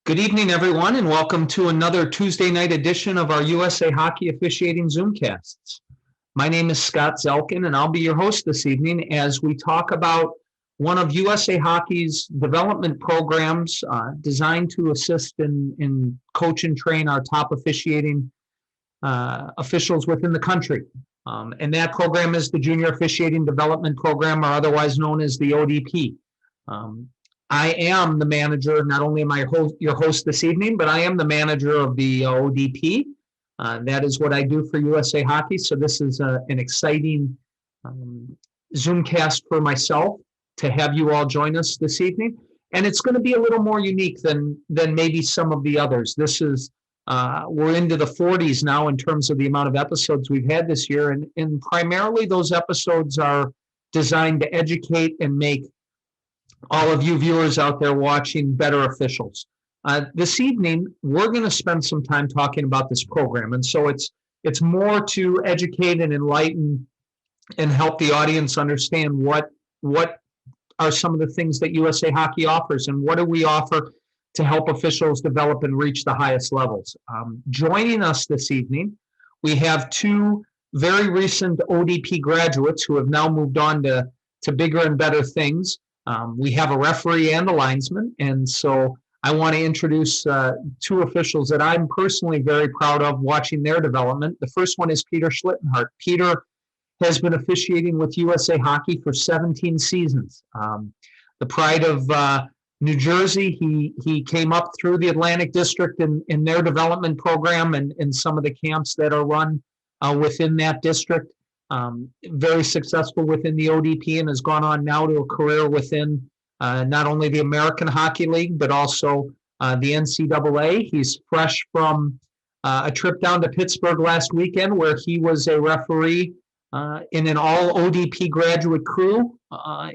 Good evening, everyone, and welcome to another Tuesday night edition of our USA Hockey Officiating Zoomcasts. My name is Scott Zelkin, and I'll be your host this evening as we talk about one of USA Hockey's development programs designed to assist in coach and train our top officiating officials within the country. And that program is the Junior Officiating Development Program, or otherwise known as the ODP. I am the manager. Not only am I your host this evening, but I am the manager of the ODP. That is what I do for USA Hockey. So this is an exciting Zoomcast for myself to have you all join us this evening. And it's going to be a little more unique than maybe some of the others. This is we're into the 40s now in terms of the amount of episodes we've had this year, and primarily those episodes are designed to educate and make all of you viewers out there watching better officials. This evening, we're going to spend some time talking about this program. And so it's more to educate and enlighten and help the audience understand what are some of the things that USA Hockey offers and what do we offer to help officials develop and reach the highest levels. Joining us this evening, we have two very recent ODP graduates who have now moved on to bigger and better things. We have a referee and a linesman, and so I want to introduce two officials that I'm personally very proud of watching their development. The first one is Peter Schlittenhardt. Peter has been officiating with USA Hockey for 17 seasons. The pride of New Jersey, he came up through the Atlantic District in their development program and some of the camps that are run within that district. Very successful within the ODP and has gone on now to a career within not only the American Hockey League, but also the NCAA. He's fresh from a trip down to Pittsburgh last weekend where he was a referee in an all ODP graduate crew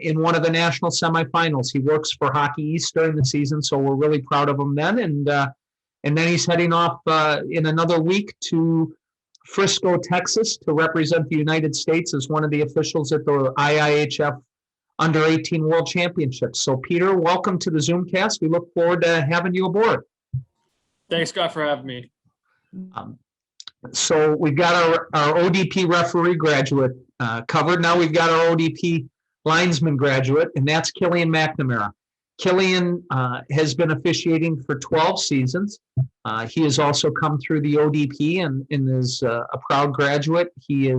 in one of the national semifinals. He works for Hockey East during the season, so we're really proud of him then. And then he's heading off in another week to Frisco, Texas, to represent the United States as one of the officials at the IIHF Under 18 World Championships. So, Peter, welcome to the Zoomcast. We look forward to having you aboard. Thanks, Scott, for having me. So we've got our ODP referee graduate covered. Now we've got our ODP linesman graduate, and that's Killian McNamara. Killian has been officiating for 12 seasons. He has also come through the ODP and is a proud graduate. He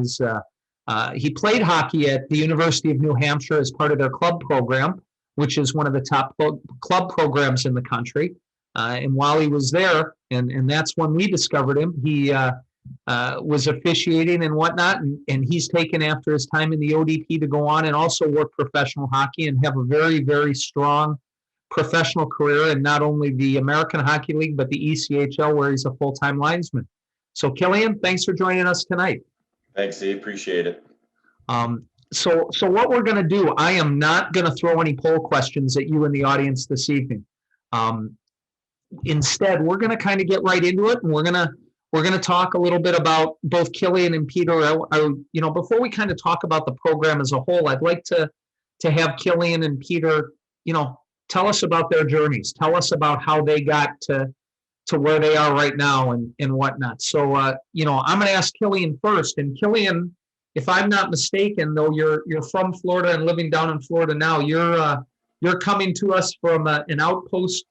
played hockey at the University of New Hampshire as part of their club program, which is one of the top club programs in the country. And while he was there, and that's when we discovered him, he was officiating and whatnot, and he's taken after his time in the ODP to go on and also work professional hockey and have a very, very strong professional career in not only the American Hockey League, but the ECHL, where he's a full-time linesman. So, Killian, thanks for joining us tonight. Thanks, Steve. Appreciate it. So what we're going to do, I am not going to throw any poll questions at you in the audience this evening. Instead, we're going to kind of get right into it, and we're going to talk a little bit about both Killian and Peter. Before we kind of talk about the program as a whole, I'd like to have Killian and Peter, tell us about their journeys. Tell us about how they got to where they are right now and whatnot. So, I'm going to ask Killian first. And Killian, if I'm not mistaken, though you're from Florida and living down in Florida now, you're coming to us from an outpost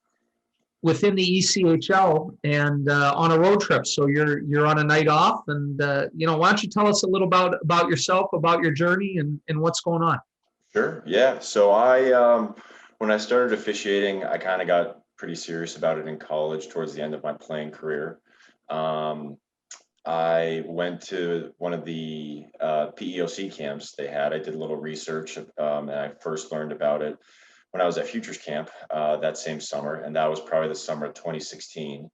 within the ECHL and on a road trip. So you're on a night off. And, why don't you tell us a little about yourself, about your journey and what's going on? Sure. Yeah. So when I started officiating, I kind of got pretty serious about it in college towards the end of my playing career. I went to one of the PEOC camps they had. I did a little research and I first learned about it when I was at Futures Camp that same summer, and that was probably the summer of 2016.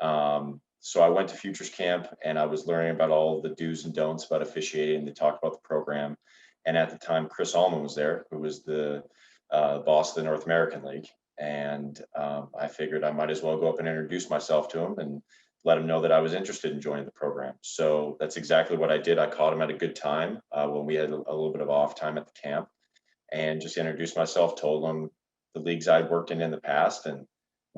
So I went to Futures Camp and I was learning about all the do's and don'ts about officiating. They talked about the program. And at the time, Chris Allman was there, who was the boss of the North American League. And I figured I might as well go up and introduce myself to him and let him know that I was interested in joining the program. So that's exactly what I did. I caught him at a good time when we had a little bit of off time at the camp, and just introduced myself, told him the leagues I'd worked in the past and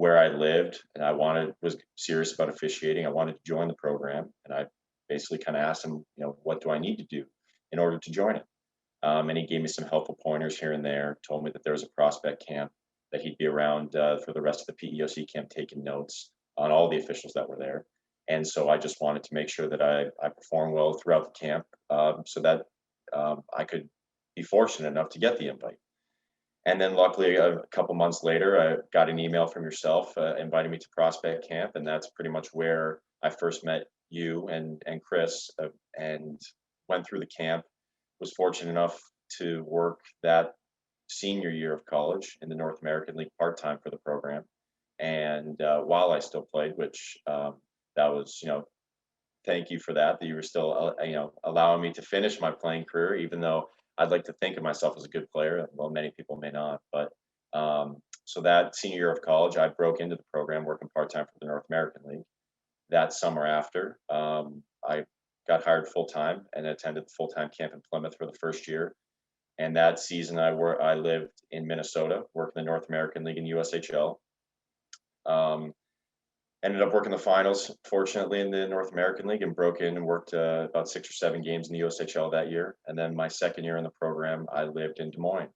where I lived, and was serious about officiating. I wanted to join the program, and I basically kind of asked him, what do I need to do in order to join it? And he gave me some helpful pointers here and there, told me that there was a prospect camp, that he'd be around for the rest of the PEOC camp taking notes on all the officials that were there. And so I just wanted to make sure that I performed well throughout the camp, so that I could be fortunate enough to get the invite. And then luckily, a couple months later, I got an email from yourself inviting me to prospect camp. And that's pretty much where I first met you and Chris, and went through the camp. Was fortunate enough to work that senior year of college in the North American League part-time for the program. And while I still played, which that was, thank you for that you were still, allowing me to finish my playing career, even though I'd like to think of myself as a good player. Well, many people may not, but so that senior year of college, I broke into the program working part-time for the North American League. That summer after, I got hired full-time and attended the full-time camp in Plymouth for the first year. And that season I lived in Minnesota, worked in the North American League and USHL. Ended up working the finals, fortunately, in the North American League, and broke in and worked about 6 or 7 games in the USHL that year. And then my second year in the program, I lived in Des Moines.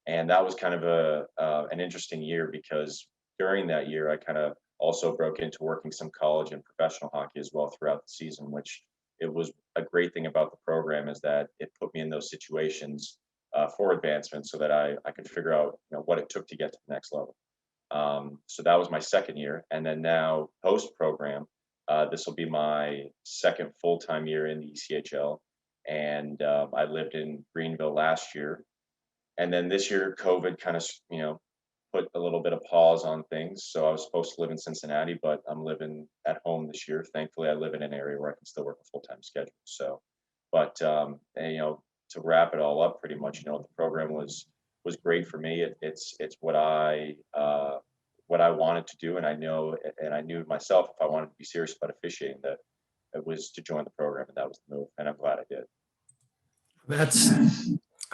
And that was kind of an interesting year, because during that year, I kind of also broke into working some college and professional hockey as well throughout the season, which it was a great thing about the program, is that it put me in those situations for advancement, so that I could figure out what it took to get to the next level. So that was my second year. And then now post program, this will be my second full-time year in the ECHL. And I lived in Greenville last year. And then this year, COVID kind of, put a little bit of pause on things. So I was supposed to live in Cincinnati, but I'm living at home this year. Thankfully, I live in an area where I can still work a full-time schedule. So, but, and, to wrap it all up pretty much, the program was great for me. It's what I wanted to do. And I knew myself, if I wanted to be serious about officiating, that it was to join the program, and that was the move. And I'm glad I did.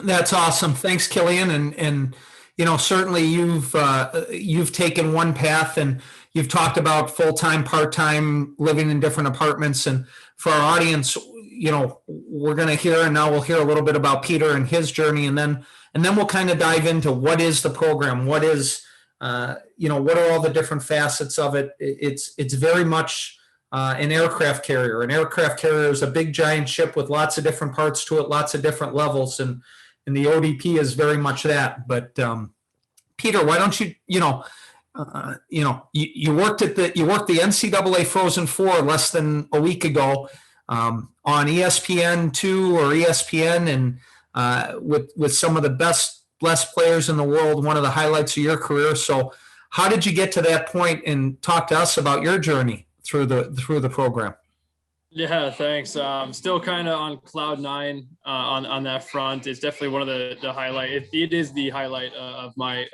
That's awesome. Thanks, Killian. And certainly you've taken one path, and you've talked about full-time, part-time, living in different apartments. And for our audience, we're going to hear, and now we'll hear a little bit about Peter and his journey, and then we'll kind of dive into what is the program, what is, what are all the different facets of it. It's very much an aircraft carrier. An aircraft carrier is a big giant ship with lots of different parts to it, lots of different levels, and the ODP is very much that. But Peter, why don't you, you worked the NCAA Frozen Four less than a week ago on ESPN2 or ESPN, and with some of the best players in the world, one of the highlights of your career. So how did you get to that point, and talk to us about your journey through the program? Yeah, thanks. Still kind of on cloud 9 on that front. It's definitely one of the highlight. It is the highlight of my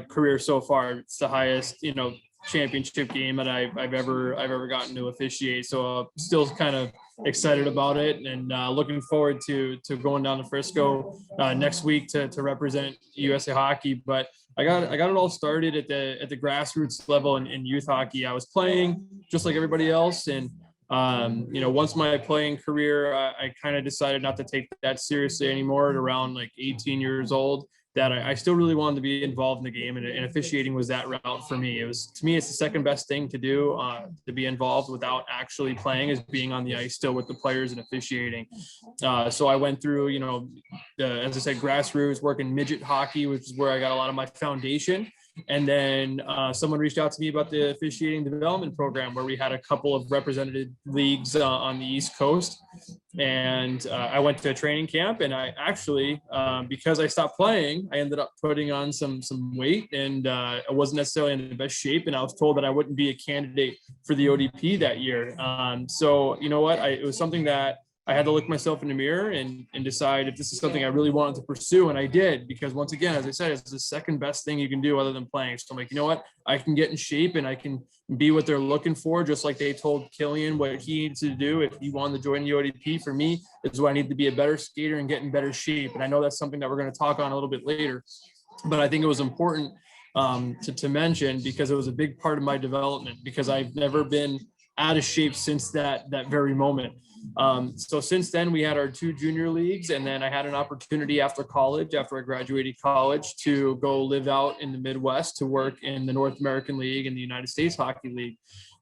career so far. It's the highest, championship game that I've ever gotten to officiate. So still kind of excited about it, and looking forward to going down to Frisco next week to represent USA Hockey. But I got it all started at the grassroots level in youth hockey. I was playing just like everybody else, and once my playing career, I kind of decided not to take that seriously anymore at around like 18 years old, that I still really wanted to be involved in the game, and officiating was that route for me. To me, it's the second best thing to do, to be involved without actually playing, is being on the ice still with the players and officiating. So I went through, as I said, grassroots, working midget hockey, which is where I got a lot of my foundation. And then someone reached out to me about the officiating development program, where we had a couple of represented leagues on the East Coast. And I went to a training camp, and I actually, because I stopped playing, I ended up putting on some weight, and I wasn't necessarily in the best shape. And I was told that I wouldn't be a candidate for the ODP that year. So you know what? It was something that I had to look myself in the mirror and decide if this is something I really wanted to pursue. And I did, because once again, as I said, it's the second best thing you can do other than playing. So I'm like, you know what, I can get in shape and I can be what they're looking for. Just like they told Killian what he needs to do if he wanted to join the ODP. For me, is why I need to be a better skater and get in better shape. And I know that's something that we're going to talk on a little bit later, but I think it was important to mention, because it was a big part of my development, because I've never been out of shape since that very moment. So since then, we had our 2 junior leagues, and then I had an opportunity after college, after I graduated college, to go live out in the Midwest to work in the North American League and the United States Hockey League.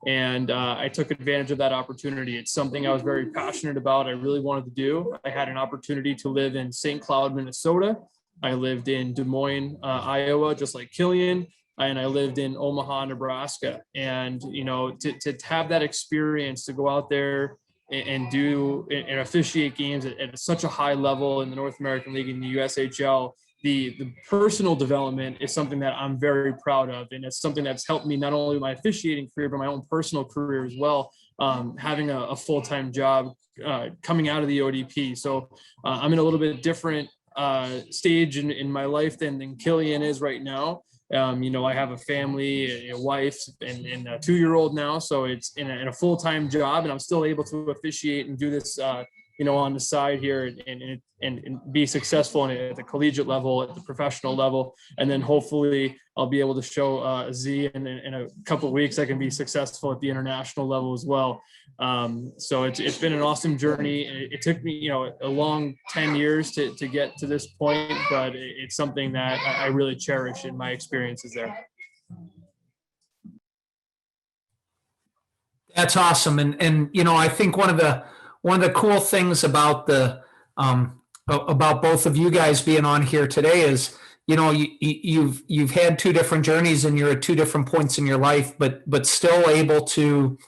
And I took advantage of that opportunity. It's something I was very passionate about. I really wanted to do. I had an opportunity to live in St. Cloud, Minnesota. I lived in Des Moines, Iowa, just like Killian, and I lived in Omaha, Nebraska. And, you know, to have that experience, to go out there and do and officiate games at such a high level in the North American League and the USHL, the personal development is something that I'm very proud of. And it's something that's helped me not only my officiating career, but my own personal career as well, having a full-time job coming out of the ODP. So I'm in a little bit different stage in my life than Killian is right now. You know, I have a family, a wife, and a 2-year-old now. So it's in a full-time job, and I'm still able to officiate and do this, you know, on the side here and be successful at the collegiate level, at the professional level. And then hopefully I'll be able to show Z in a couple of weeks I can be successful at the international level as well. So it's been an awesome journey. It took me, you know, a long 10 years to get to this point, but it's something that I really cherish in my experiences there. That's awesome. And you know, I think one of the cool things about about both of you guys being on here today is, you know, you've had 2 different journeys and you're at 2 different points in your life, but still able to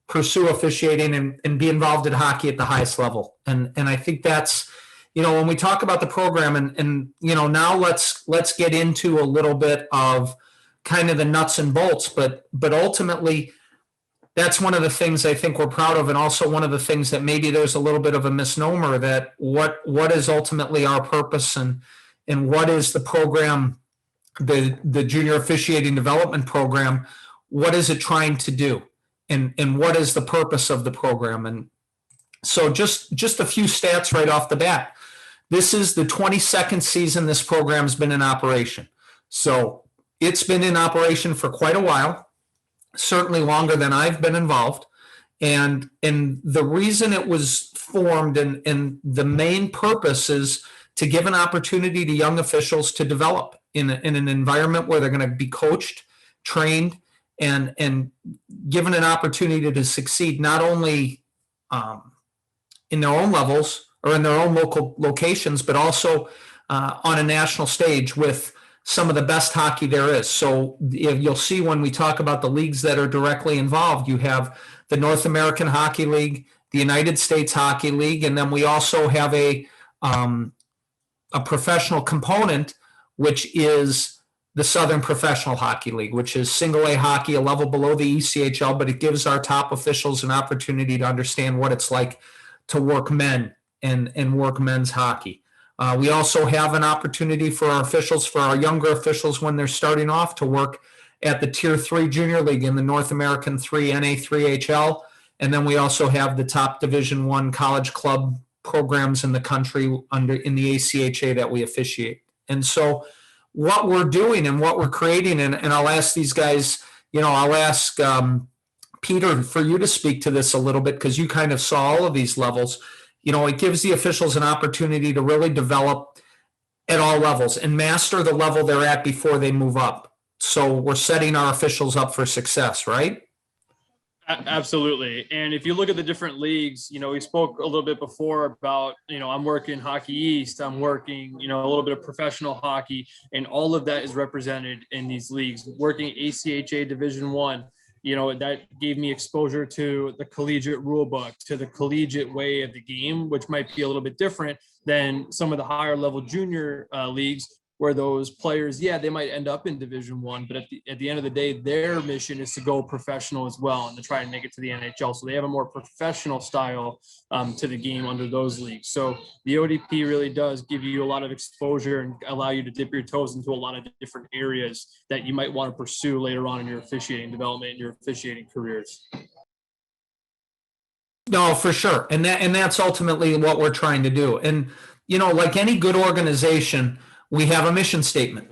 pursue officiating and be involved in hockey at the highest level. And I think that's, you know, when we talk about the program and you know, now let's get into a little bit of kind of the nuts and bolts, but ultimately that's one of the things I think we're proud of, and also one of the things that maybe there's a little bit of a misnomer, that what is ultimately our purpose and what is the program, the junior officiating development program, what is it trying to do, and what is the purpose of the program. And so just a few stats right off the bat. This is the 22nd season this program's been in operation. So it's been in operation for quite a while, certainly longer than I've been involved. And the reason it was formed and the main purpose is to give an opportunity to young officials to develop in an environment where they're going to be coached, trained, and given an opportunity to succeed, not only in their own levels or in their own local locations, but also on a national stage with some of the best hockey there is. So you'll see when we talk about the leagues that are directly involved, you have the North American Hockey League, the United States Hockey League, and then we also have a professional component, which is the Southern Professional Hockey League, which is single A hockey, a level below the ECHL, but it gives our top officials an opportunity to understand what it's like to work men and work men's hockey. We also have an opportunity for our officials, for our younger officials when they're starting off, to work at the Tier 3 Junior League in the North American 3 NA3HL. And then we also have the top Division I college club programs in the country in the ACHA that we officiate. And so what we're doing and what we're creating, and I'll ask these guys, you know, I'll ask Peter for you to speak to this a little bit, because you kind of saw all of these levels. You know, it gives the officials an opportunity to really develop at all levels and master the level they're at before they move up. So we're setting our officials up for success, right? Absolutely. And if you look at the different leagues, you know, we spoke a little bit before about, you know, I'm working Hockey East, I'm working, you know, a little bit of professional hockey, and all of that is represented in these leagues. Working ACHA Division I, you know, that gave me exposure to the collegiate rule book, to the collegiate way of the game, which might be a little bit different than some of the higher level junior leagues, where those players, yeah, they might end up in Division I, but at the end of the day, their mission is to go professional as well and to try and make it to the NHL. So they have a more professional style to the game under those leagues. So the ODP really does give you a lot of exposure and allow you to dip your toes into a lot of different areas that you might want to pursue later on in your officiating development and your officiating careers. No, for sure. And that's ultimately what we're trying to do. And, you know, like any good organization, we have a mission statement.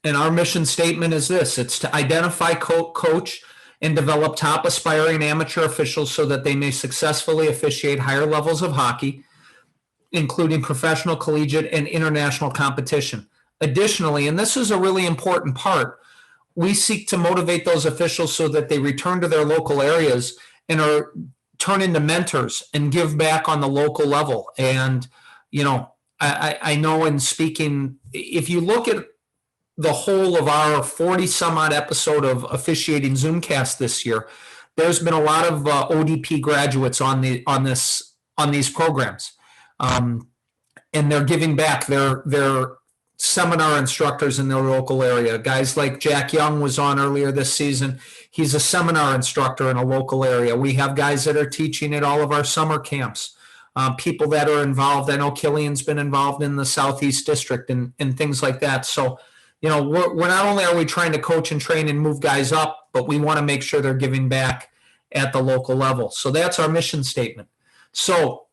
And our mission statement is this: it's to identify, coach, and develop top aspiring amateur officials so that they may successfully officiate higher levels of hockey, including professional, collegiate, and international competition. Additionally, and this is a really important part, we seek to motivate those officials so that they return to their local areas and turn into mentors and give back on the local level. And, I know in speaking, if you look at the whole of our 40 some odd episode of officiating Zoomcast this year, there's been a lot of ODP graduates on these programs. And they're giving back. They're seminar instructors in their local area. Guys like Jack Young was on earlier this season. He's a seminar instructor in a local area. We have guys that are teaching at all of our summer camps. People that are involved. I know Killian's been involved in the Southeast District and things like that. So, we're not only are we trying to coach and train and move guys up, but we want to make sure they're giving back at the local level. So that's our mission statement. So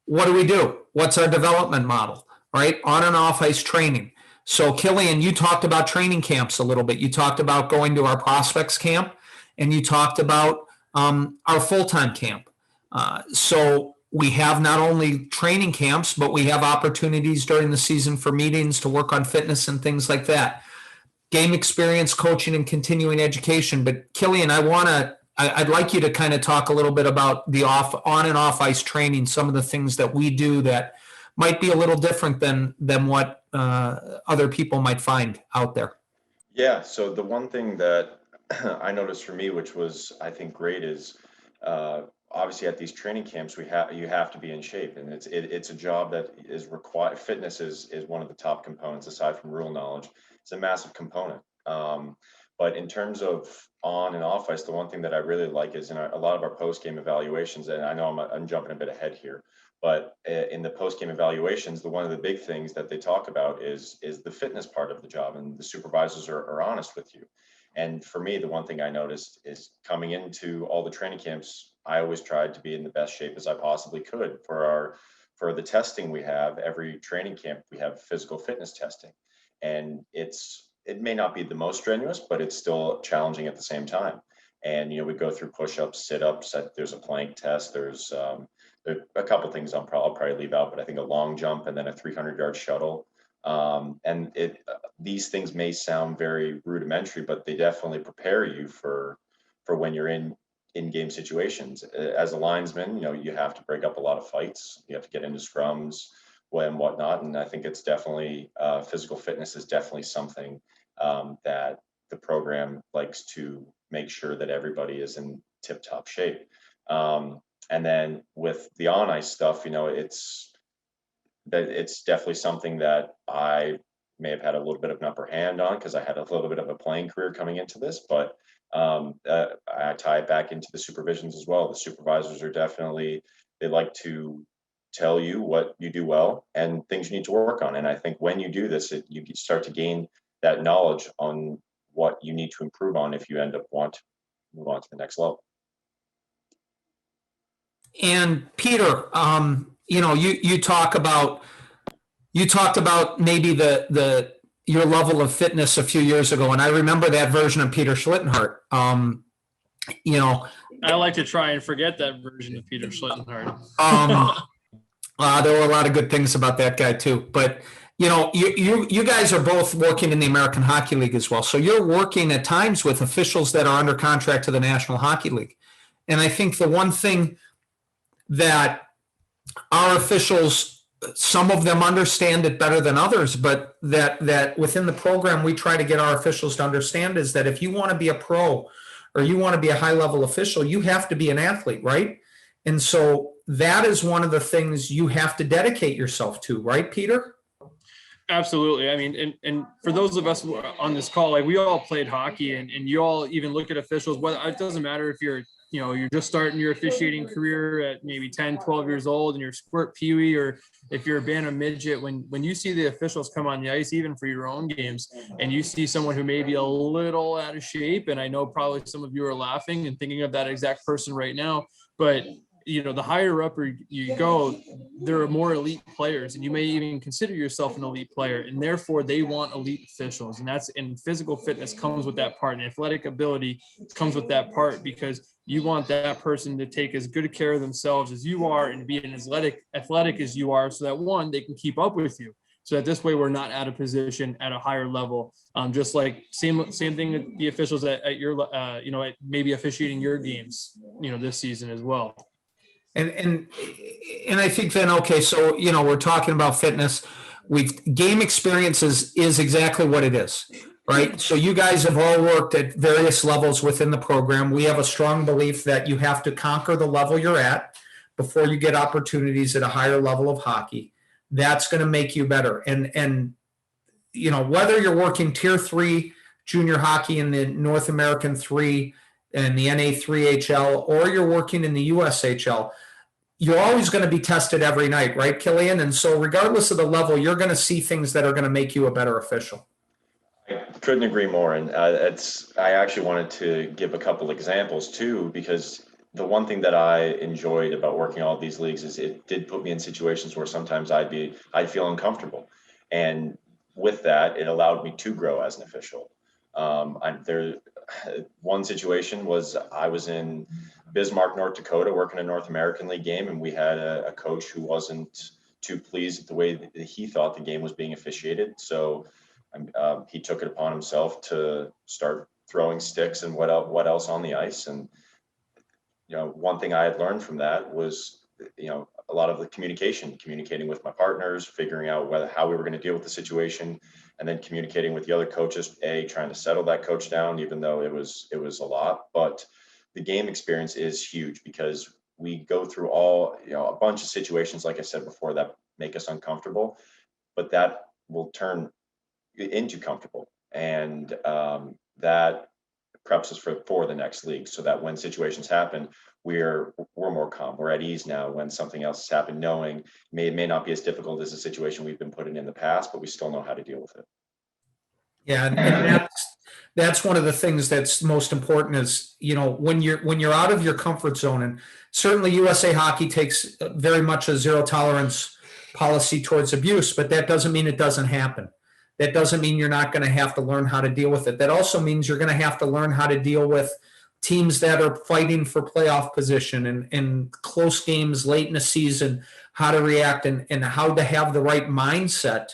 what do? What's our development model, right? On and off ice training. So Killian, you talked about training camps a little bit. You talked about going to our prospects camp, and you talked about our full-time camp. So we have not only training camps, but we have opportunities during the season for meetings to work on fitness and things like that. Game experience, coaching, and continuing education. But Killian, I'd like you to kind of talk a little bit about the on and off ice training, some of the things that we do that might be a little different than what other people might find out there. Yeah. So the one thing that I noticed for me, which was, I think, great, is obviously at these training camps, you have to be in shape, and it's a job that is required. Fitness is one of the top components aside from rule knowledge. It's a massive component. But in terms of on and off ice, the one thing that I really like is in a lot of our post-game evaluations, and I know I'm jumping a bit ahead here, but in the post-game evaluations, one of the big things that they talk about is the fitness part of the job, and the supervisors are honest with you. And for me, the one thing I noticed is coming into all the training camps, I always tried to be in the best shape as I possibly could. For the testing we have, every training camp, we have physical fitness testing. And it may not be the most strenuous, but it's still challenging at the same time. And, we go through push-ups, sit-ups, there's a plank test, there's a couple things I'll probably leave out, but I think a long jump and then a 300-yard shuttle. And these things may sound very rudimentary, but they definitely prepare you for when you're in game situations. As a linesman, you have to break up a lot of fights. You have to get into scrums and whatnot. And I think it's definitely physical fitness is definitely something that the program likes to make sure that everybody is in tip-top shape. And then with the on ice stuff, it's definitely something that I may have had a little bit of an upper hand on because I had a little bit of a playing career coming into this, but I tie it back into the supervisions as well. The supervisors are definitely, they like to tell you what you do well and things you need to work on. And I think when you do this, you start to gain that knowledge on what you need to improve on if you end up want to move on to the next level. And Peter, you talked about maybe your level of fitness a few years ago, and I remember that version of Peter Schlittenhardt. I like to try and forget that version of Peter Schlittenhardt. There were a lot of good things about that guy too, but you guys are both working in the American Hockey League as well, so you're working at times with officials that are under contract to the National Hockey League, and I think the one thing that our officials, some of them understand it better than others, but that within the program we try to get our officials to understand is that if you want to be a pro or you want to be a high-level official, you have to be an athlete, right? And so that is one of the things you have to dedicate yourself to, right, Peter? Absolutely. I mean, and for those of us on this call, like we all played hockey, and you all even look at officials, whether it doesn't matter if you're just starting your officiating career at maybe 10, 12 years old and you're squirt peewee, or if you're a Bantam midget, when you see the officials come on the ice, even for your own games, and you see someone who may be a little out of shape, and I know probably some of you are laughing and thinking of that exact person right now, but the higher up you go, there are more elite players, and you may even consider yourself an elite player, and therefore they want elite officials. And physical fitness comes with that part, and athletic ability comes with that part, because you want that person to take as good care of themselves as you are and be as athletic as you are, so that one, they can keep up with you. So that this way we're not at a position at a higher level. Just like same thing with the officials at your, at maybe officiating your games, this season as well. And I think then, okay, so, we're talking about fitness. Game experiences is exactly what it is, right? So you guys have all worked at various levels within the program. We have a strong belief that you have to conquer the level you're at before you get opportunities at a higher level of hockey. That's going to make you better. And whether you're working tier 3 junior hockey in the North American 3 and the NA3HL, or you're working in the USHL, you're always going to be tested every night, right, Killian? And so regardless of the level, you're going to see things that are going to make you a better official. I couldn't agree more. And I actually wanted to give a couple examples too, because the one thing that I enjoyed about working all of these leagues is it did put me in situations where sometimes I'd feel uncomfortable. And with that, it allowed me to grow as an official. One situation was I was in Bismarck, North Dakota, working a North American League game, and we had a coach who wasn't too pleased with the way that he thought the game was being officiated. So he took it upon himself to start throwing sticks and what else on the ice. And one thing I had learned from that was, a lot of the communicating with my partners, figuring out how we were going to deal with the situation, and then communicating with the other coaches, trying to settle that coach down, even though it was a lot. But the game experience is huge, because we go through a bunch of situations, like I said before, that make us uncomfortable, but that will turn into comfortable. And that preps us for the next league, so that when situations happen, we're more calm. We're at ease now when something else has happened, knowing it may not be as difficult as a situation we've been put in the past, but we still know how to deal with it. Yeah, and that's one of the things that's most important is, when you're out of your comfort zone. And certainly USA Hockey takes very much a zero tolerance policy towards abuse, but that doesn't mean it doesn't happen. That doesn't mean you're not going to have to learn how to deal with it. That also means you're going to have to learn how to deal with teams that are fighting for playoff position and close games late in the season, how to react and how to have the right mindset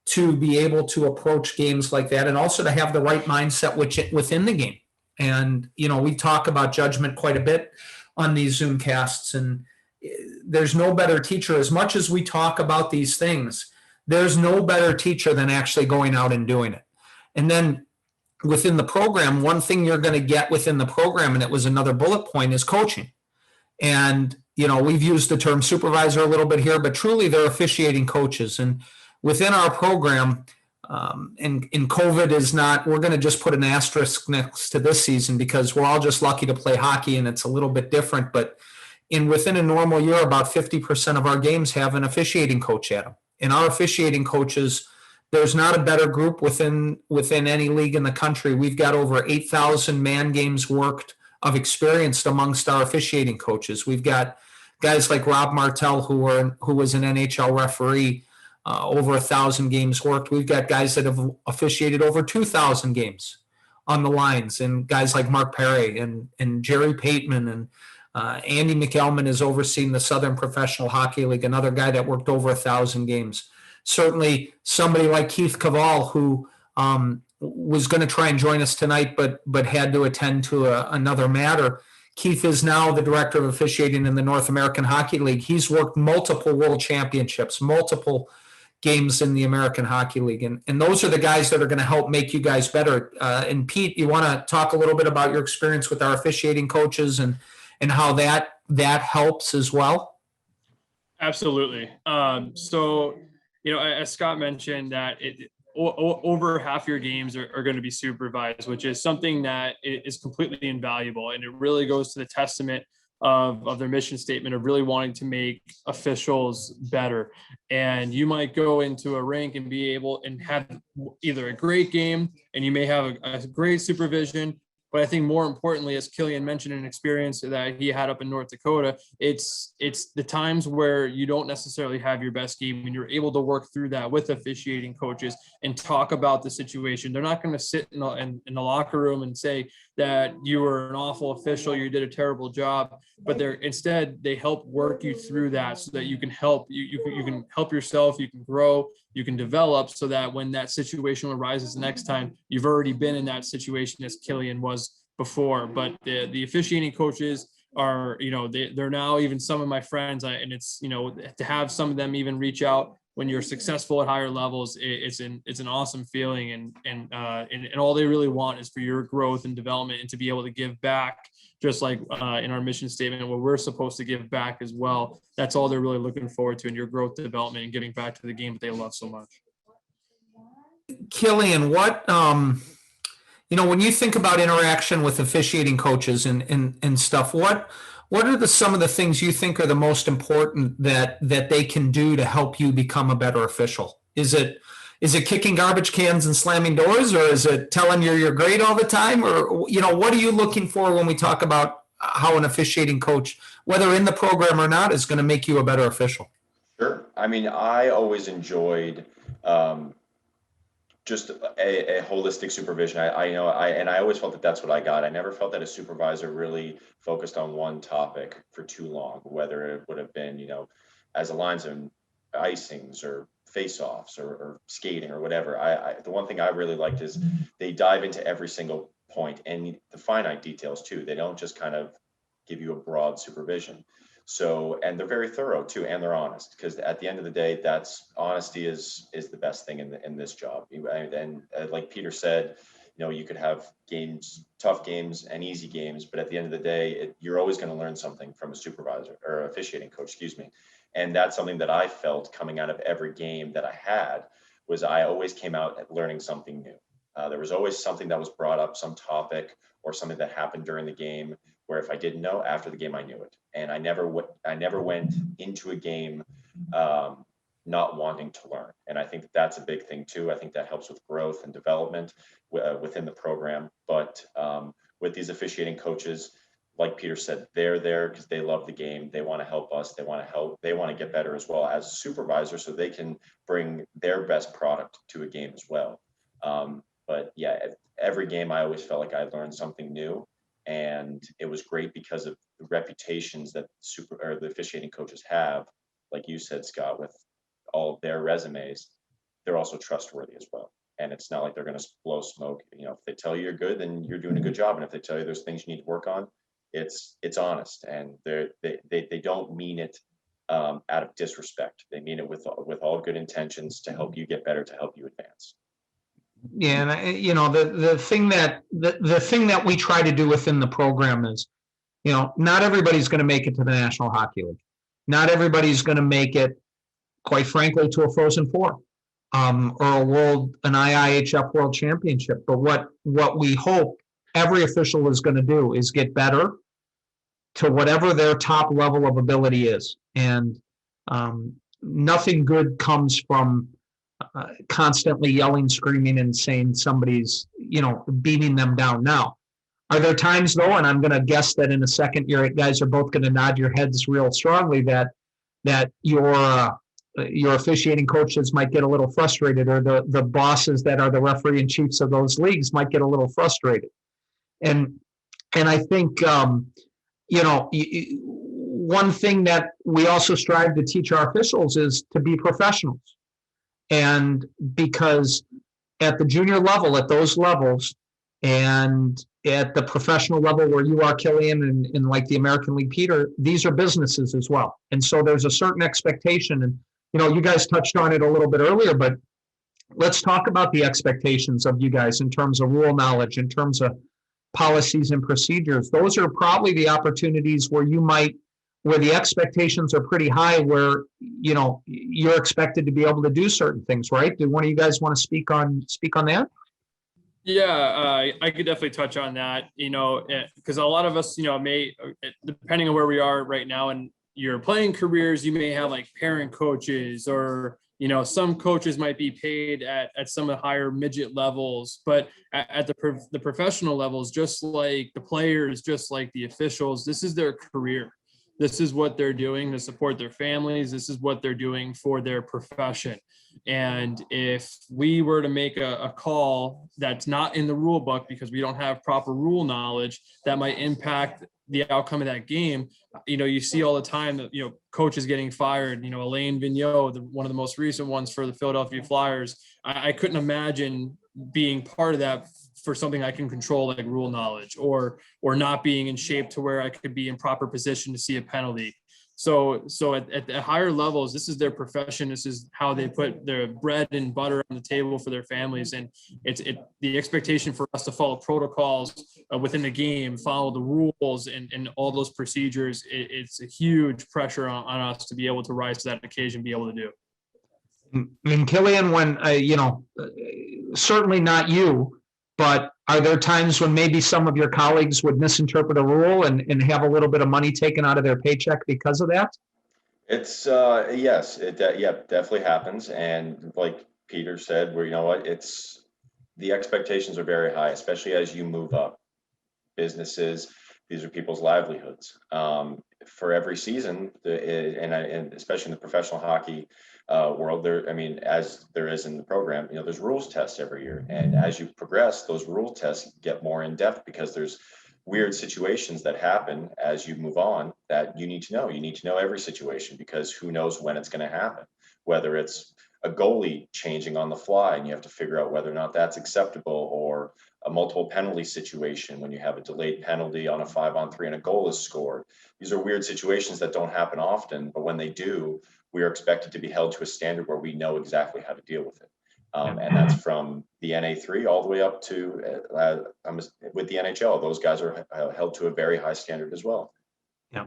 to be able to approach games like that, and also to have the right mindset within the game. And, we talk about judgment quite a bit on these Zoom casts, and there's no better teacher. As much as we talk about these things, there's no better teacher than actually going out and doing it. And then within the program, one thing you're going to get within the program, and it was another bullet point, is coaching. And, we've used the term supervisor a little bit here, but truly they're officiating coaches. And within our program, and COVID is not, we're going to just put an asterisk next to this season because we're all just lucky to play hockey and it's a little bit different. But within a normal year, about 50% of our games have an officiating coach at them. And our officiating coaches, there's not a better group within any league in the country. We've got over 8,000 man games worked of experience amongst our officiating coaches. We've got guys like Rob Martell, who was an NHL referee, over 1,000 games worked. We've got guys that have officiated over 2,000 games on the lines, and guys like Mark Perry and Jerry Pateman, and Andy McElman is overseeing the Southern Professional Hockey League, another guy that worked over 1,000 games. Certainly somebody like Keith Cavall, who was going to try and join us tonight, but had to attend to another matter. Keith is now the director of officiating in the North American Hockey League. He's worked multiple world championships, multiple games in the American Hockey League. And those are the guys that are going to help make you guys better. And Pete, you want to talk a little bit about your experience with our officiating coaches and how that helps as well? Absolutely. So, as Scott mentioned, that over half your games are going to be supervised, which is something that is completely invaluable. And it really goes to the testament of their mission statement of really wanting to make officials better. And you might go into a rink and be able and have either a great game, and you may have a great supervision, But I think more importantly, as Killian mentioned, an experience that he had up in North Dakota, it's the times where you don't necessarily have your best game and you're able to work through that with officiating coaches and talk about the situation. They're not going to sit in the locker room and say that you were an awful official, you did a terrible job, but instead they help work you through that so that you can help you can help yourself, you can grow, you can develop, so that when that situation arises the next time, you've already been in that situation as Killian was before. But the officiating coaches are, they're now even some of my friends, and it's, to have some of them even reach out when you're successful at higher levels, it's an awesome feeling, and all they really want is for your growth and development and to be able to give back, just like in our mission statement, where we're supposed to give back as well. That's all they're really looking forward to, in your growth, development, and giving back to the game that they love so much. Killian, what, when you think about interaction with officiating coaches and stuff, what are some of the things you think are the most important that they can do to help you become a better official? Is it kicking garbage cans and slamming doors, or is it telling you're great all the time? Or, what are you looking for when we talk about how an officiating coach, whether in the program or not, is going to make you a better official? Sure. I mean, I always enjoyed just a holistic supervision. I always felt that that's what I got. I never felt that a supervisor really focused on one topic for too long, whether it would have been, as a linesman, icings or face-offs or skating or whatever. The one thing I really liked is they dive into every single point and the finite details too. They don't just kind of give you a broad supervision. So, and they're very thorough too, and they're honest, because at the end of the day, honesty is the best thing in this job. And like Peter said, you could have tough games and easy games, but at the end of the day, you're always going to learn something from a supervisor or officiating coach, And that's something that I felt coming out of every game that I had, was I always came out learning something new. There was always something that was brought up, some topic or something that happened during the game, where if I didn't know, after the game I knew it. And I never went into a game not wanting to learn. And I think that's a big thing too. I think that helps with growth and development within the program. But with these officiating coaches, like Peter said, they're there because they love the game. They want to help us. They want to get better as well as a supervisor, so they can bring their best product to a game as well. But yeah, every game I always felt like I learned something new. And it was great because of the reputations that the officiating coaches have, like you said, Scott, with all of their resumes. They're also trustworthy as well. And it's not like they're going to blow smoke. If they tell you you're good, then you're doing a good job. And if they tell you there's things you need to work on, it's honest. And they don't mean it out of disrespect. They mean it with all good intentions to help you get better, to help you advance. Yeah, and the thing that we try to do within the program is, not everybody's going to make it to the National Hockey League. Not everybody's going to make it, quite frankly, to a Frozen Four, or an IIHF World Championship. But what we hope every official is going to do is get better to whatever their top level of ability is, and nothing good comes from constantly yelling, screaming, and saying somebody's, beating them down. Now, are there times though, and I'm going to guess that in a second, you guys are both going to nod your heads real strongly, that your officiating coaches might get a little frustrated, or the bosses that are the referee and chiefs of those leagues might get a little frustrated. And I think, one thing that we also strive to teach our officials is to be professionals. And because at the junior level, at those levels, and at the professional level where you are, Killian, and like the American League, Peter, these are businesses as well. And so there's a certain expectation. And, you guys touched on it a little bit earlier, but let's talk about the expectations of you guys in terms of rule knowledge, in terms of policies and procedures. Those are probably the opportunities where where the expectations are pretty high, where, you're expected to be able to do certain things, right? Do one of you guys want to speak on that? Yeah, I could definitely touch on that, because a lot of us, may, depending on where we are right now in your playing careers, you may have like parent coaches or, some coaches might be paid at some of the higher midget levels, but at the professional levels, just like the players, just like the officials, this is their career. This is what they're doing to support their families. This is what they're doing for their profession. And if we were to make a call that's not in the rule book because we don't have proper rule knowledge, that might impact the outcome of that game. You see all the time that, coaches getting fired, Alain Vigneault, one of the most recent ones for the Philadelphia Flyers. I couldn't imagine being part of that for something I can control, like rule knowledge, or not being in shape to where I could be in proper position to see a penalty. So at the higher levels, this is their profession. This is how they put their bread and butter on the table for their families. And it's the expectation for us to follow protocols within the game, follow the rules and all those procedures. It's a huge pressure on us to be able to rise to that occasion, be able to do. And Killian, when, certainly not you, but are there times when maybe some of your colleagues would misinterpret a rule and have a little bit of money taken out of their paycheck because of that? It's yes, it definitely happens. And like Peter said, where it's the expectations are very high, especially as you move up. Businesses, these are people's livelihoods. For every season, and especially in the professional hockey world, as there is in the program, there's rules tests every year, and as you progress, those rule tests get more in depth because there's weird situations that happen as you move on that you need to know. You need to know every situation because who knows when it's going to happen, whether it's a goalie changing on the fly and you have to figure out whether or not that's acceptable, or a multiple penalty situation when you have a delayed penalty on a 5-on-3 and a goal is scored. These are weird situations that don't happen often, but when they do, we are expected to be held to a standard where we know exactly how to deal with it. And that's from the NA3 all the way up to with the NHL. Those guys are held to a very high standard as well. Yeah,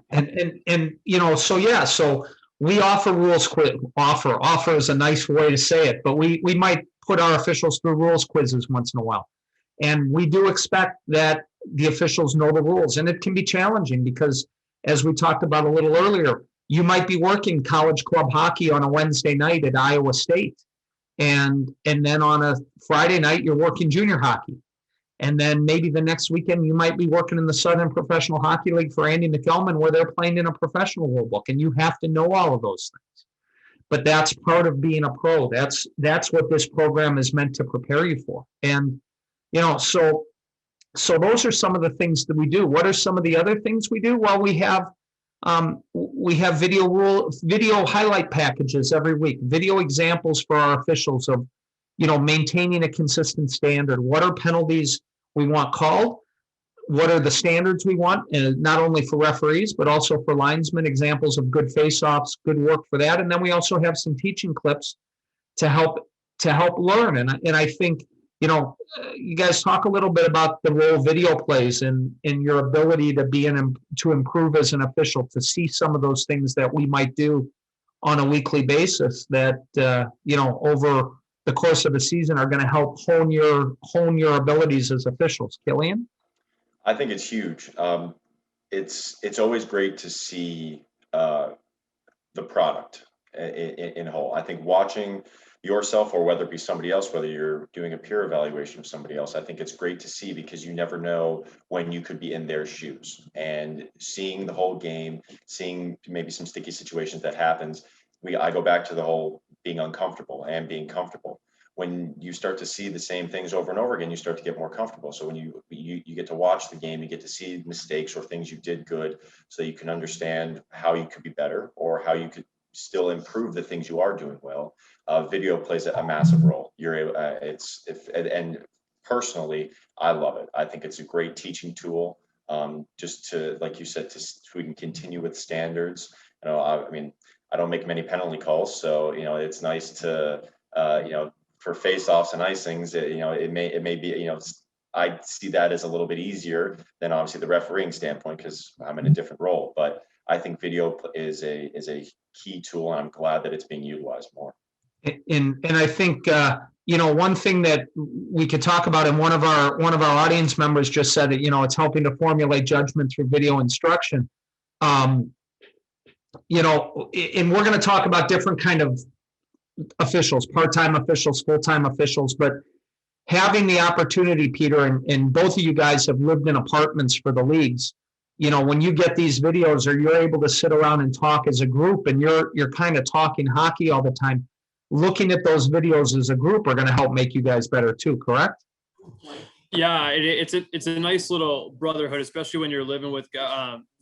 so we offer rules quiz. Offer is a nice way to say it, but we might put our officials through rules quizzes once in a while, and we do expect that the officials know the rules, and it can be challenging because, as we talked about a little earlier, you might be working college club hockey on a Wednesday night at Iowa State, and then on a Friday night you're working junior hockey, and then maybe the next weekend you might be working in the Southern Professional Hockey League for Andy McElman, where they're playing in a professional rule book, and you have to know all of those things. But that's part of being a pro. That's what this program is meant to prepare you for. And so those are some of the things that we do. What are some of the other things we do? Well, we have video highlight packages every week, video examples for our officials of, maintaining a consistent standard. What are penalties we want called? What are the standards we want? And not only for referees, but also for linesmen, examples of good face-offs, good work for that. And then we also have some teaching clips to help learn. And I think, you guys talk a little bit about the role video plays in your ability to improve as an official, to see some of those things that we might do on a weekly basis that, over the course of a season are going to help hone your abilities as officials. Killian? I think it's huge. It's always great to see the product in whole. I think watching yourself, or whether it be somebody else, whether you're doing a peer evaluation of somebody else, I think it's great to see because you never know when you could be in their shoes, and seeing the whole game, seeing maybe some sticky situations that happens. I go back to the whole being uncomfortable and being comfortable. When you start to see the same things over and over again, you start to get more comfortable. So when you get to watch the game, you get to see mistakes or things you did good, so you can understand how you could be better or how you could still improve the things you are doing well. Video plays a massive role. And personally, I love it. I think it's a great teaching tool. Just to, like you said, we can continue with standards. I don't make many penalty calls, so it's nice to for face-offs and icings. It may be I see that as a little bit easier than obviously the refereeing standpoint because I'm in a different role. But I think video is a key tool, and I'm glad that it's being utilized more. And I think one thing that we could talk about, and one of our audience members just said that it's helping to formulate judgment through video instruction. And we're going to talk about different kind of officials, part-time officials, full-time officials, but having the opportunity, Peter, and both of you guys have lived in apartments for the leagues. You know, when you get these videos or you're able to sit around and talk as a group and you're kind of talking hockey all the time, looking at those videos as a group are going to help make you guys better too, correct? Yeah, it's a nice little brotherhood, especially when you're living with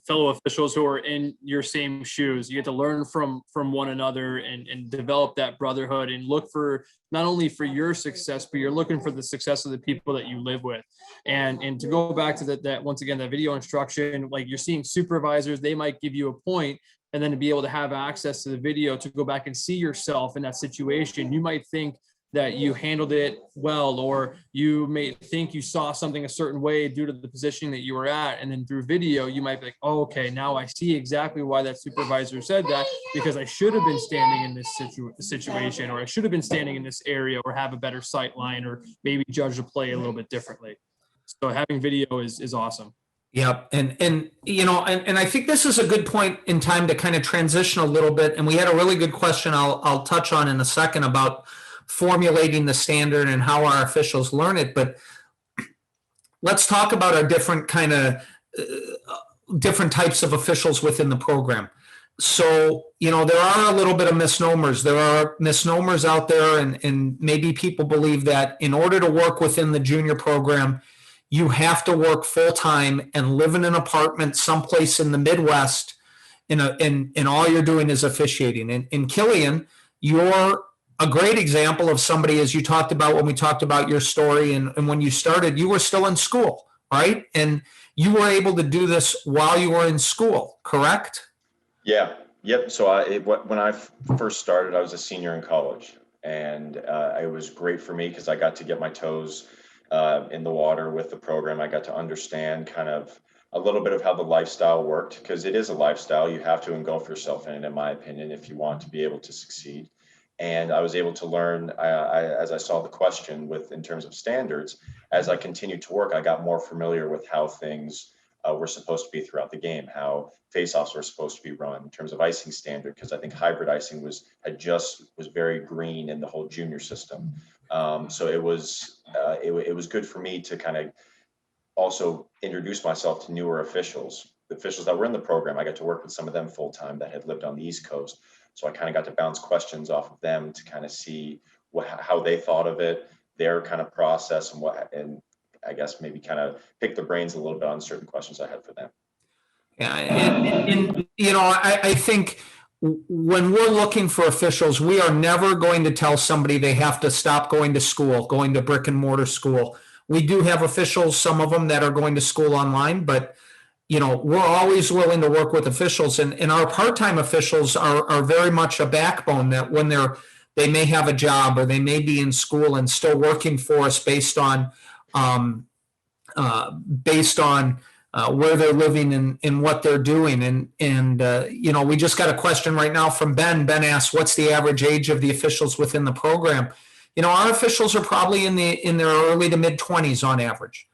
fellow officials who are in your same shoes. You get to learn from one another and develop that brotherhood and look for not only for your success, but you're looking for the success of the people that you live with. And to go back to that once again, that video instruction, like you're seeing supervisors, they might give you a point, and then to be able to have access to the video to go back and see yourself in that situation, you might think that you handled it well, or you may think you saw something a certain way due to the position that you were at. And then through video, you might be like, oh, okay, now I see exactly why that supervisor said that, because I should have been standing in this situation, or I should have been standing in this area, or have a better sight line, or maybe judge the play a little bit differently. So having video is awesome. Yep. And you know, and I think this is a good point in time to kind of transition a little bit. And we had a really good question I'll touch on in a second about formulating the standard and how our officials learn it. But let's talk about our different kind of different types of officials within the program. So, you know, there are a little bit of misnomers. There are misnomers out there, and maybe people believe that in order to work within the junior program, you have to work full-time and live in an apartment someplace in the Midwest, and all you're doing is officiating. And Killian, you're a great example of somebody, as you talked about when we talked about your story, and when you started, you were still in school, right? And you were able to do this while you were in school, correct? Yeah. Yep. So when I first started, I was a senior in college, and it was great for me because I got to get my toes in the water with the program. I got to understand kind of a little bit of how the lifestyle worked, because it is a lifestyle. You have to engulf yourself in it, in my opinion, if you want to be able to succeed. And I was able to learn, as I saw the question in terms of standards, as I continued to work, I got more familiar with how things were supposed to be throughout the game, how faceoffs were supposed to be run in terms of icing standard, because I think hybrid icing was very green in the whole junior system. So it was good for me to kind of also introduce myself to newer officials, the officials that were in the program. I got to work with some of them full time that had lived on the East Coast. So I kind of got to bounce questions off of them to kind of see how they thought of it, their kind of process, and I guess maybe kind of pick their brains a little bit on certain questions I had for them. Yeah, and you know, I think when we're looking for officials, we are never going to tell somebody they have to stop going to school, going to brick and mortar school. We do have officials, some of them that are going to school online, but you know, we're always willing to work with officials, and our part-time officials are very much a backbone that when they may have a job or they may be in school and still working for us based on where they're living and what they're doing. And you know, we just got a question right now from Ben. Ben asks, what's the average age of the officials within the program? You know, our officials are probably in their early to mid 20s on average.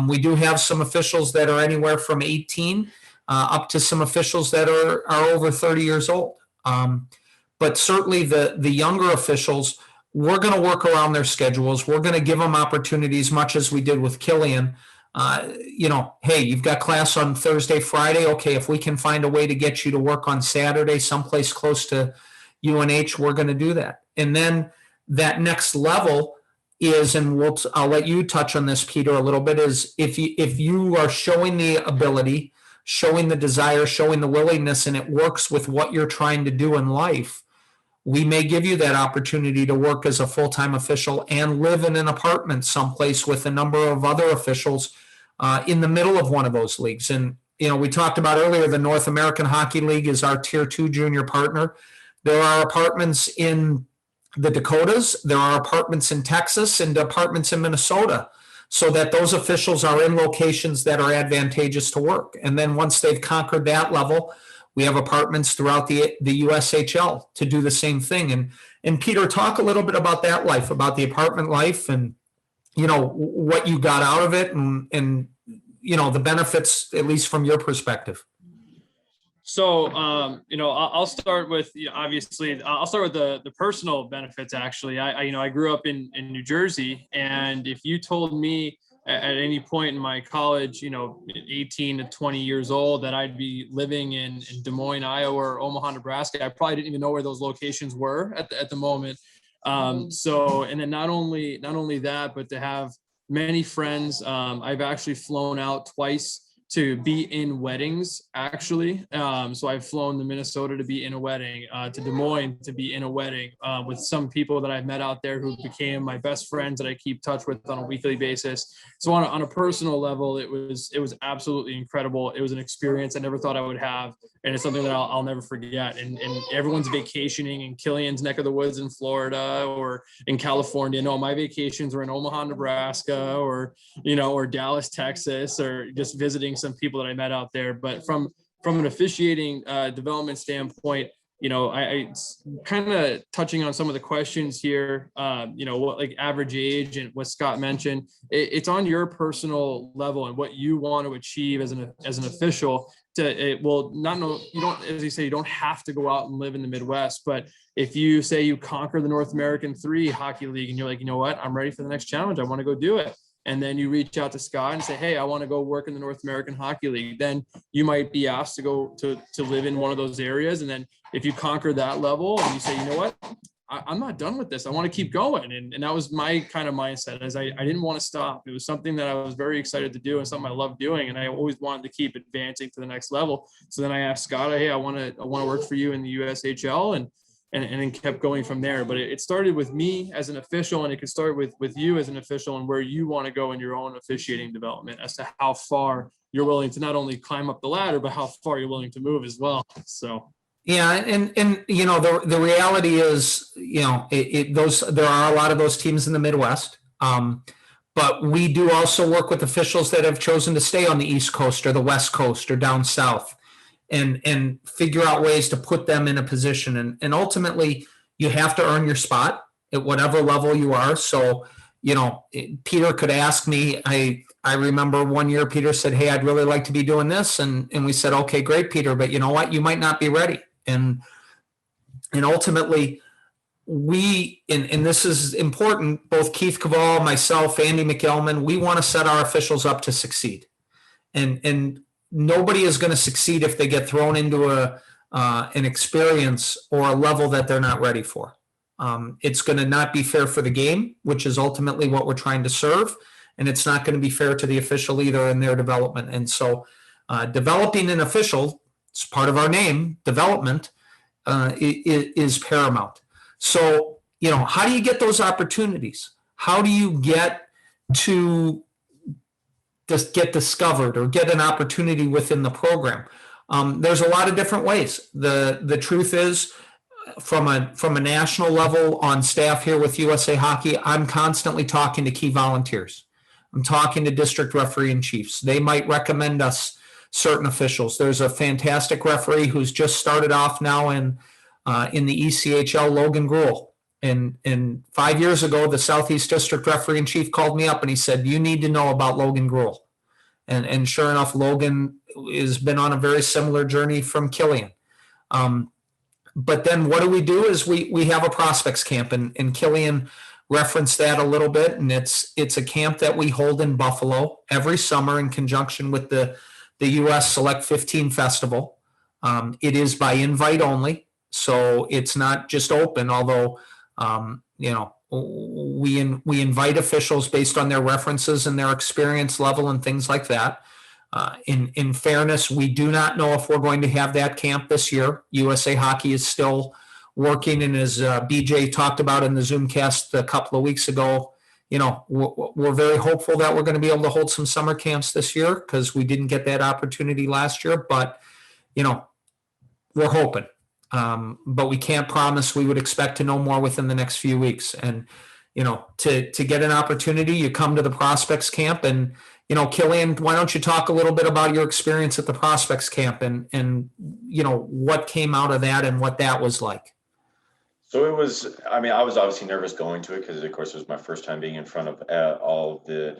We do have some officials that are anywhere from 18 up to some officials that are over 30 years old. But certainly the younger officials, we're going to work around their schedules. We're going to give them opportunities, much as we did with Killian. You know, hey, you've got class on Thursday, Friday. Okay, if we can find a way to get you to work on Saturday, someplace close to UNH, we're going to do that. And then that next level is, and I'll let you touch on this, Peter, a little bit, is if you are showing the ability, showing the desire, showing the willingness, and it works with what you're trying to do in life, we may give you that opportunity to work as a full-time official and live in an apartment someplace with a number of other officials in the middle of one of those leagues. And, you know, we talked about earlier, the North American Hockey League is our Tier 2 junior partner. There are apartments in the Dakotas, there are apartments in Texas, and apartments in Minnesota, so that those officials are in locations that are advantageous to work. And then once they've conquered that level, we have apartments throughout the USHL to do the same thing. And Peter, talk a little bit about that life, about the apartment life, and you know what you got out of it, and you know the benefits, at least from your perspective. So, I'll start with, obviously, I'll start with the personal benefits. Actually, I grew up in New Jersey, and if you told me at any point in my college, 18 to 20 years old, that I'd be living in Des Moines, Iowa, or Omaha, Nebraska, I probably didn't even know where those locations were at the moment. So, and then not only that, but to have many friends. I've actually flown out twice to be in weddings, actually. So I've flown to Minnesota to be in a wedding, to Des Moines to be in a wedding, with some people that I've met out there who became my best friends that I keep touch with on a weekly basis. So on a personal level, it was absolutely incredible. It was an experience I never thought I would have, and it's something that I'll never forget. And everyone's vacationing in Killian's neck of the woods in Florida or in California. No, my vacations were in Omaha, Nebraska, or Dallas, Texas, or just visiting some people that I met out there. But from an officiating development standpoint, I kind of touching on some of the questions here, what like average age and what Scott mentioned, it's on your personal level and what you want to achieve as an official. You don't, as you say, you don't have to go out and live in the Midwest, but if you say you conquer the North American 3 Hockey League and you're like, you know what, I'm ready for the next challenge, I want to go do it. And then you reach out to Scott and say, hey, I want to go work in the North American Hockey League. Then you might be asked to go to live in one of those areas. And then if you conquer that level and you say, you know what, I'm not done with this, I want to keep going. And that was my kind of mindset, as I didn't want to stop. It was something that I was very excited to do and something I loved doing. And I always wanted to keep advancing to the next level. So then I asked Scott, hey, I want to work for you in the USHL. And then kept going from there. But it started with me as an official, and it could start with you as an official and where you want to go in your own officiating development as to how far you're willing to not only climb up the ladder, but how far you're willing to move as well. So. Yeah, and the reality is, there are a lot of those teams in the Midwest, but we do also work with officials that have chosen to stay on the East Coast or the West Coast or down south, and figure out ways to put them in a position. And ultimately, you have to earn your spot at whatever level you are. So, Peter could ask me. I remember one year Peter said, hey, I'd really like to be doing this, and we said, okay, great, Peter, but you know what, you might not be ready. And ultimately, and this is important, both Keith Cavall, myself, Andy McElman, we want to set our officials up to succeed. And nobody is going to succeed if they get thrown into an experience or a level that they're not ready for. It's going to not be fair for the game, which is ultimately what we're trying to serve. And it's not going to be fair to the official either in their development. And so developing an official, it's part of our name, development, is paramount. So, how do you get those opportunities? How do you get to just get discovered or get an opportunity within the program? There's a lot of different ways. The truth is, from a national level on staff here with USA Hockey, I'm constantly talking to key volunteers. I'm talking to district referee and chiefs. They might recommend us certain officials. There's a fantastic referee who's just started off now in the ECHL, Logan Gruhl. And 5 years ago, the Southeast District referee and chief called me up and he said, you need to know about Logan Gruhl. And sure enough, Logan has been on a very similar journey from Killian. But then what do is we have a prospects camp, and Killian referenced that a little bit. And it's a camp that we hold in Buffalo every summer in conjunction with the U.S. Select 15 Festival. It is by invite only, so it's not just open, although, we invite officials based on their references and their experience level and things like that. In fairness, we do not know if we're going to have that camp this year. USA Hockey is still working, and as BJ talked about in the Zoomcast a couple of weeks ago, we're very hopeful that we're going to be able to hold some summer camps this year because we didn't get that opportunity last year. But, we're hoping. But we can't promise. We would expect to know more within the next few weeks. And, to get an opportunity, you come to the prospects camp. And, Killian, why don't you talk a little bit about your experience at the prospects camp and what came out of that and what that was like? So I was obviously nervous going to it because, of course, it was my first time being in front of all of the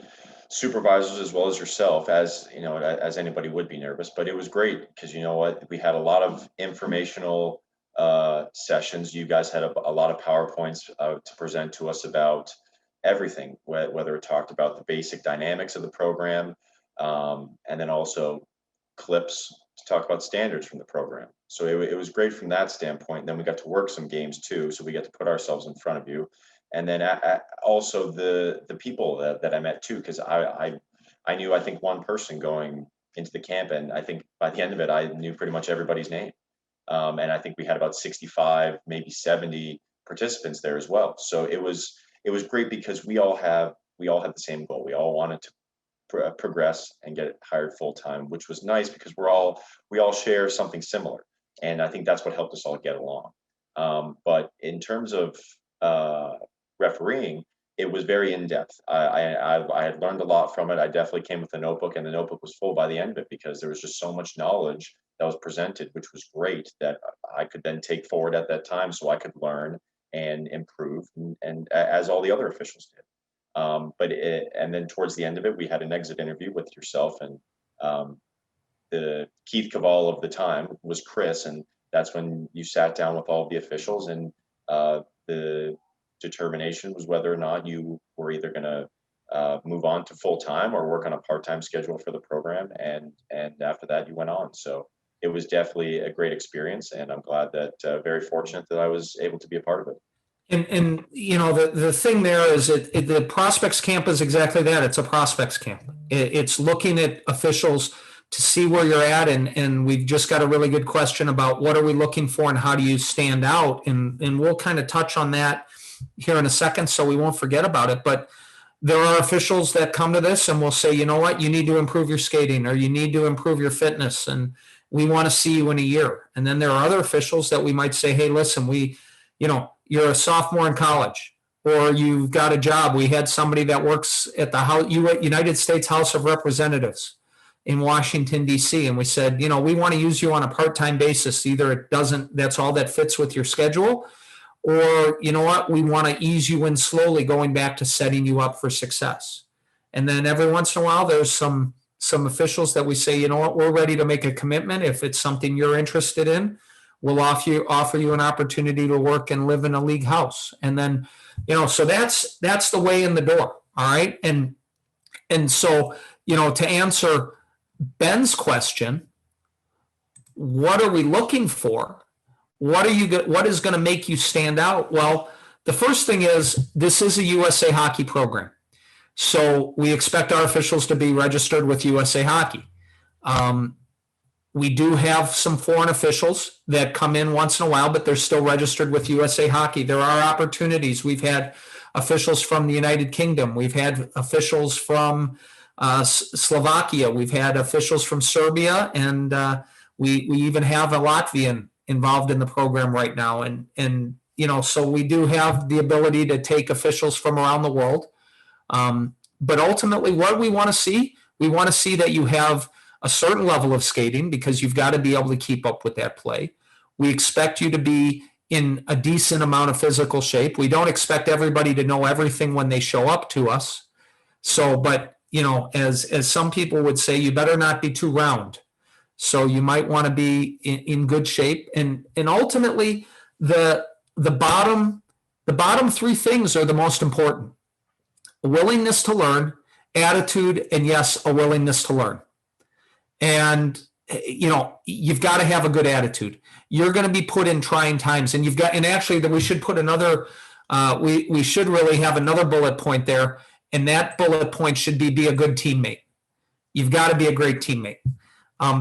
supervisors as well as yourself, as you know, as anybody would be nervous, but it was great because you know what, we had a lot of informational sessions. You guys had a lot of PowerPoints to present to us about everything, whether it talked about the basic dynamics of the program, and then also clips to talk about standards from the program. So it was great from that standpoint. And then we got to work some games too, so we got to put ourselves in front of you. And then also the people that I met too, because I knew, I think, one person going into the camp, and I think by the end of it, I knew pretty much everybody's name. And I think we had about 65, maybe 70 participants there as well. So it was great because we all had the same goal. We all wanted to progress and get hired full time, which was nice because we all share something similar, and I think that's what helped us all get along. But in terms of refereeing, it was very in depth. I had learned a lot from it. I definitely came with a notebook, and the notebook was full by the end of it because there was just so much knowledge that was presented, which was great, that I could then take forward at that time so I could learn and improve, and as all the other officials did. And then towards the end of it, we had an exit interview with yourself, and the Keith Cavall of the time was Chris, and that's when you sat down with all of the officials, and the determination was whether or not you were either going to move on to full time or work on a part-time schedule for the program, and after that you went on. So it was definitely a great experience, and I'm glad that very fortunate that I was able to be a part of it. And you know, the thing there is the prospects camp is exactly that. It's a prospects camp. It's looking at officials to see where you're at, and we've just got a really good question about what are we looking for and how do you stand out, and we'll kind of touch on that here in a second, so we won't forget about it. But there are officials that come to this and will say, you know what, you need to improve your skating, or you need to improve your fitness, and we want to see you in a year. And then there are other officials that we might say, hey, listen, you're a sophomore in college, or you've got a job. We had somebody that works at the United States House of Representatives in Washington, D.C., and we said, we want to use you on a part-time basis. Either that's all that fits with your schedule, or you know what, we want to ease you in slowly, going back to setting you up for success. And then every once in a while, there's some officials that we say, you know what, we're ready to make a commitment. If it's something you're interested in, we'll offer you an opportunity to work and live in a league house. And then, so that's the way in the door. All right. And so, to answer Ben's question, what are we looking for? What is going to make you stand out? Well, the first thing is, this is a USA Hockey program. So we expect our officials to be registered with USA Hockey. We do have some foreign officials that come in once in a while, but they're still registered with USA Hockey. There are opportunities. We've had officials from the United Kingdom. We've had officials from Slovakia. We've had officials from Serbia, and we even have a Latvian involved in the program right now. And so we do have the ability to take officials from around the world. But ultimately, what we want to see that you have a certain level of skating, because you've got to be able to keep up with that play. We expect you to be in a decent amount of physical shape. We don't expect everybody to know everything when they show up to us. So, but as some people would say, you better not be too round. So you might want to be in good shape. And ultimately, the bottom three things are the most important: a willingness to learn, attitude, and yes, a willingness to learn. And, you've got to have a good attitude. You're going to be put in trying times, and actually that we should put another, we should really have another bullet point there. And that bullet point should be a good teammate. You've got to be a great teammate.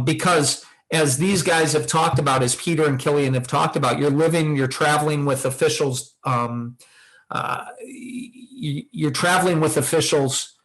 Because as these guys have talked about, as Peter and Killian have talked about, you're traveling with officials. You're traveling with officials,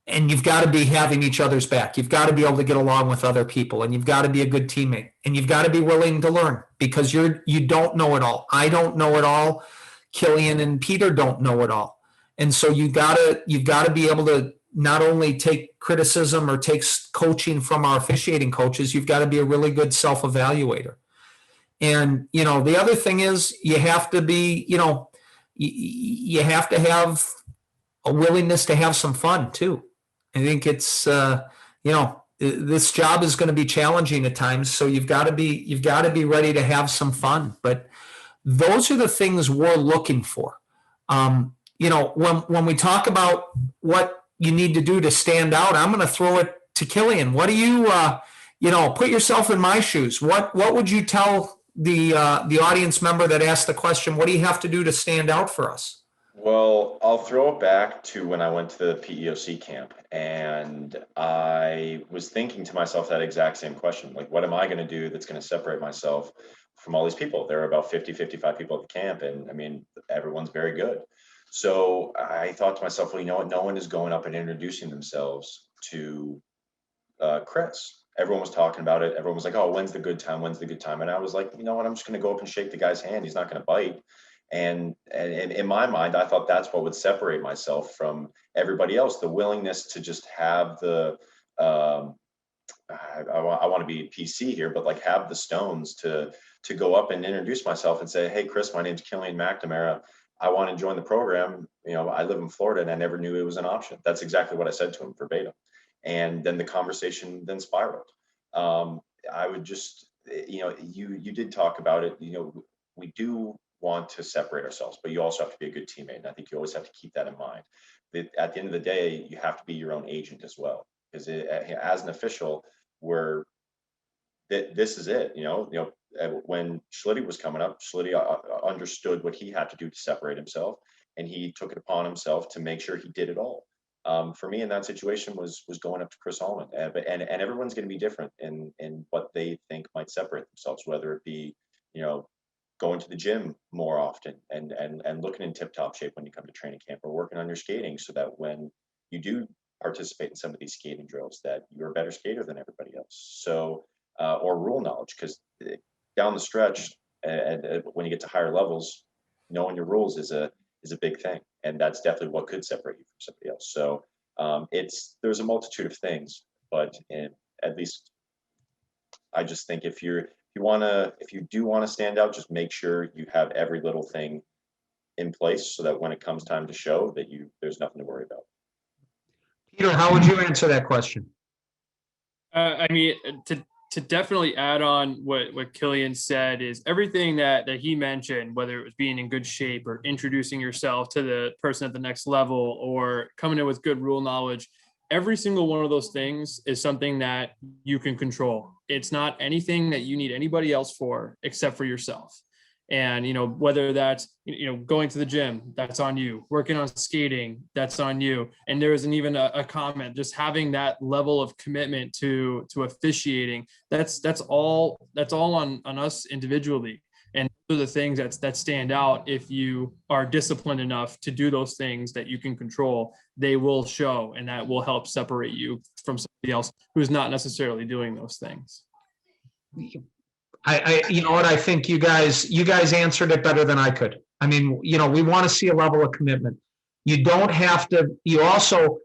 and you've got to be having each other's back. You've got to be able to get along with other people, and you've got to be a good teammate, and you've got to be willing to learn, because you don't know it all. I don't know it all. Killian and Peter don't know it all. And so you've got to be able to not only take criticism or take coaching from our officiating coaches, you've got to be a really good self-evaluator. And, the other thing is you have to be, you have to have a willingness to have some fun too. I think it's, this job is going to be challenging at times, so you've got to be ready to have some fun. But those are the things we're looking for. When we talk about what you need to do to stand out, I'm going to throw it to Killian. What do you, put yourself in my shoes? What would you tell the audience member that asked the question? What do you have to do to stand out for us? Well, I'll throw it back to when I went to the PEOC camp, and I was thinking to myself that exact same question. Like, what am I going to do that's going to separate myself from all these people? There are about 50, 55 people at the camp, and I mean, everyone's very good. So I thought to myself, well, you know what? No one is going up and introducing themselves to Chris. Everyone was talking about it. Everyone was like, oh, when's the good time? When's the good time? And I was like, you know what? I'm just going to go up and shake the guy's hand. He's not going to bite. And in my mind, I thought that's what would separate myself from everybody else. The willingness to just have the, I want to be PC here, but like have the stones to go up and introduce myself and say, hey, Chris, my name's Killian McNamara. I want to join the program. I live in Florida and I never knew it was an option. That's exactly what I said to him verbatim. And then the conversation then spiraled. I would just, you did talk about it. We do want to separate ourselves, but you also have to be a good teammate. And I think you always have to keep that in mind. That at the end of the day, you have to be your own agent as well. Because as an official, this is it. When Schlitty was coming up, Schlitty understood what he had to do to separate himself, and he took it upon himself to make sure he did it all. For me in that situation was going up to Chris Allman, and everyone's going to be different in what they think might separate themselves, whether it be, going to the gym more often and looking in tip-top shape when you come to training camp, or working on your skating so that when you do participate in some of these skating drills that you're a better skater than everybody else. So, or rule knowledge, because down the stretch, and when you get to higher levels, knowing your rules is a big thing. And that's definitely what could separate you from somebody else. So there's a multitude of things, but at least I just think if you do want to stand out, just make sure you have every little thing in place so that when it comes time to show that there's nothing to worry about. Peter, how would you answer that question? To definitely add on what Killian said is everything that he mentioned, whether it was being in good shape or introducing yourself to the person at the next level or coming in with good rule knowledge, every single one of those things is something that you can control. It's not anything that you need anybody else for except for yourself. And, whether that's, going to the gym, that's on you. Working on skating, that's on you. And there isn't even a comment, just having that level of commitment to officiating. That's all on us individually. And those are the things that stand out. If you are disciplined enough to do those things that you can control, they will show, and that will help separate you from somebody else who's not necessarily doing those things. I think you guys answered it better than I could. I mean, we want to see a level of commitment. You don't have to, you also,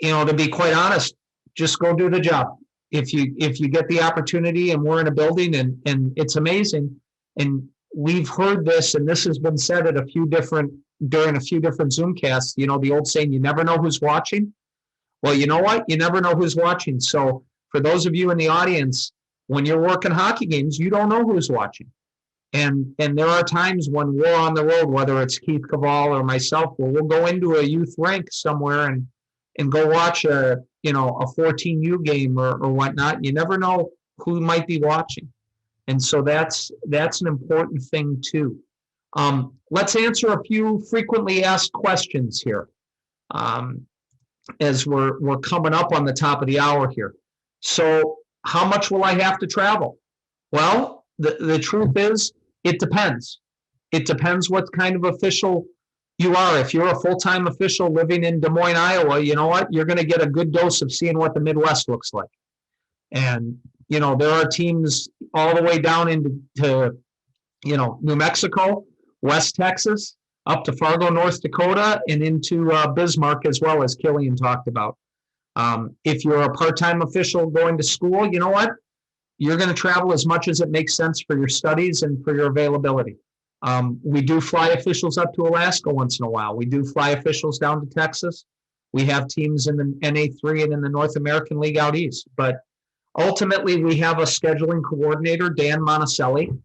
to be quite honest, just go do the job. If you get the opportunity and we're in a building and it's amazing, and we've heard this, and this has been said at during a few different Zoomcasts, the old saying, you never know who's watching. Well, you know what? You never know who's watching. So for those of you in the audience, when you're working hockey games, you don't know who's watching. And there are times when we're on the road, whether it's Keith Cavall or myself, where we'll go into a youth rink somewhere and go watch a 14U game or whatnot. You never know who might be watching. And so that's an important thing too. Let's answer a few frequently asked questions here as we're coming up on the top of the hour here. So how much will I have to travel? Well, the truth is, it depends. It depends what kind of official you are. If you're a full-time official living in Des Moines, Iowa, you know what? You're going to get a good dose of seeing what the Midwest looks like. And, there are teams all the way down into New Mexico, West Texas, up to Fargo, North Dakota, and into Bismarck as well, as Killian talked about. If you're a part-time official going to school, you know what? You're going to travel as much as it makes sense for your studies and for your availability. We do fly officials up to Alaska once in a while. We do fly officials down to Texas. We have teams in the NA3 and in the North American League out east. But ultimately, we have a scheduling coordinator, Dan Monticelli,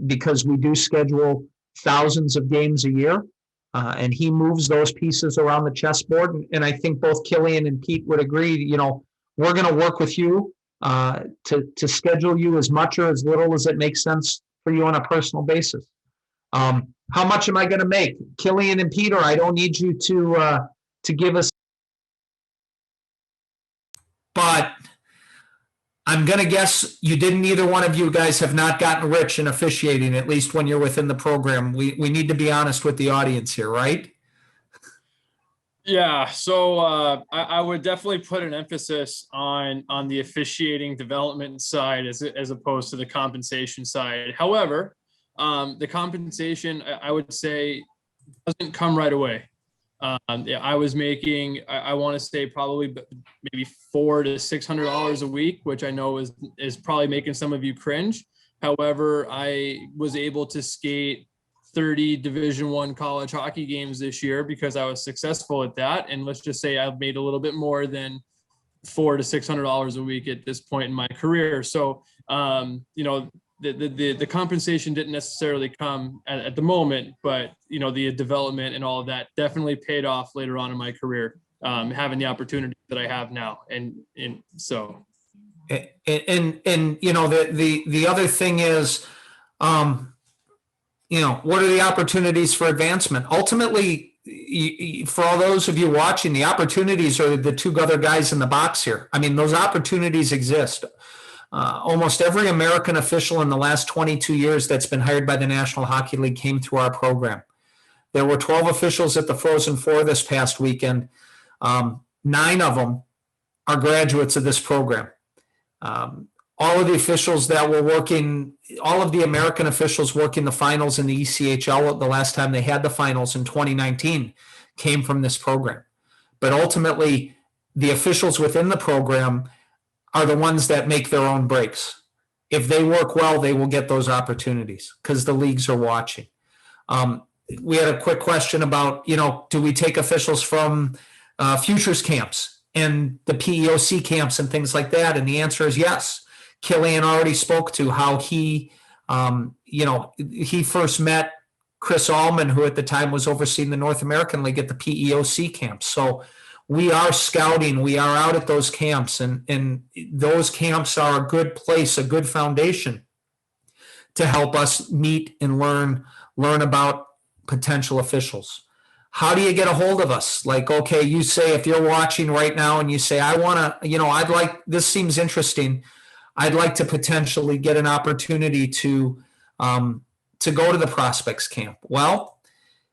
because we do schedule thousands of games a year. And he moves those pieces around the chessboard. And I think both Killian and Pete would agree, we're going to work with you to schedule you as much or as little as it makes sense for you on a personal basis. How much am I going to make? Killian and Peter, I don't need you to give us, but I'm going to guess you didn't, either one of you guys have not gotten rich in officiating, at least when you're within the program. We need to be honest with the audience here, right? Yeah, so I would definitely put an emphasis on the officiating development side as opposed to the compensation side. However, the compensation, I would say, doesn't come right away. Yeah, I was making, I want to say probably maybe $400 to $600 a week, which I know is probably making some of you cringe. However, I was able to skate 30 Division I college hockey games this year because I was successful at that. And let's just say I've made a little bit more than $400 to $600 a week at this point in my career. So, the compensation didn't necessarily come at the moment, but the development and all of that definitely paid off later on in my career, having the opportunity that I have now. And so. And the other thing is, what are the opportunities for advancement? Ultimately, for all those of you watching, the opportunities are the two other guys in the box here. I mean, those opportunities exist. Almost every American official in the last 22 years that's been hired by the National Hockey League came through our program. There were 12 officials at the Frozen Four this past weekend. 9 of them are graduates of this program. All of the officials that were working, all of the American officials working the finals in the ECHL the last time they had the finals in 2019 came from this program. But ultimately, the officials within the program are the ones that make their own breaks. If they work well, they will get those opportunities because the leagues are watching. We had a quick question about, do we take officials from futures camps and the PEOC camps and things like that? And the answer is yes. Killian already spoke to how he first met Chris Allman, who at the time was overseeing the North American League at the PEOC camps. So we are scouting, we are out at those camps, and those camps are a good place, a good foundation to help us meet and learn about potential officials. How do you get a hold of us? Like, okay, you say, if you're watching right now and you say, I want to, this seems interesting. I'd like to potentially get an opportunity to go to the prospects camp. Well,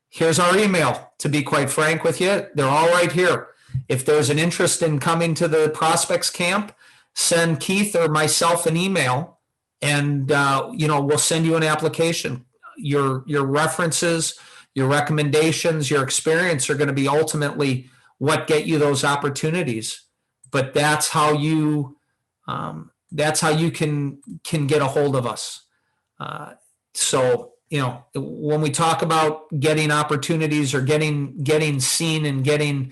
here's our email, to be quite frank with you. They're all right here. If there's an interest in coming to the prospects camp, send Keith or myself an email, and we'll send you an application. Your references, your recommendations, your experience are going to be ultimately what get you those opportunities. But that's how you can get a hold of us. So when we talk about getting opportunities or getting seen and getting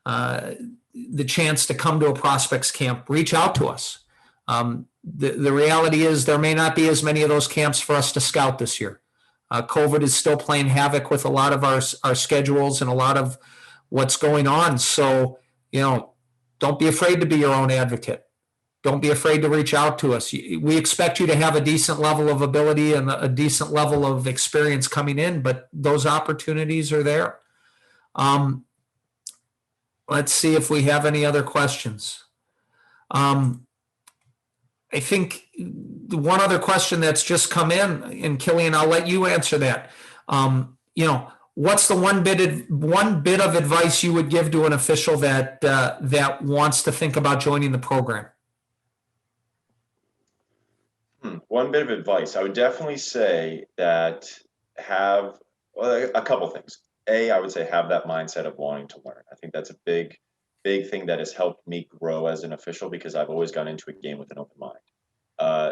the chance to come to a prospects camp, reach out to us. The reality is there may not be as many of those camps for us to scout this year. COVID is still playing havoc with a lot of our schedules and a lot of what's going on. So, don't be afraid to be your own advocate. Don't be afraid to reach out to us. We expect you to have a decent level of ability and a decent level of experience coming in, but those opportunities are there. Let's see if we have any other questions. I think one other question that's just come in, and Killian, I'll let you answer that. What's the one bit of advice you would give to an official that wants to think about joining the program? One bit of advice, I would definitely say that a couple things. I would say have that mindset of wanting to learn. I think that's a big thing that has helped me grow as an official because I've always gone into a game with an open mind.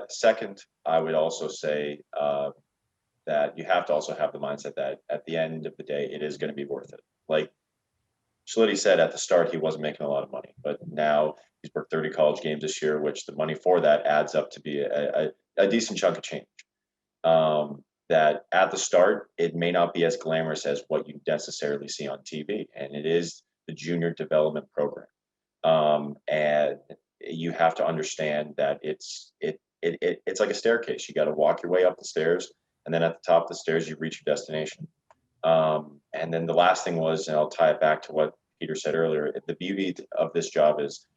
Second, I would also say that you have to also have the mindset that at the end of the day, it is going to be worth it. Like Schlitty said at the start, he wasn't making a lot of money, but now he's worked 30 college games this year, which the money for that adds up to be a decent chunk of change. That at the start, it may not be as glamorous as what you necessarily see on TV, and it is the junior development program. And you have to understand that it's like a staircase. You got to walk your way up the stairs, and then at the top of the stairs, you reach your destination. And then the last thing was, and I'll tie it back to what Peter said earlier, the beauty of this job is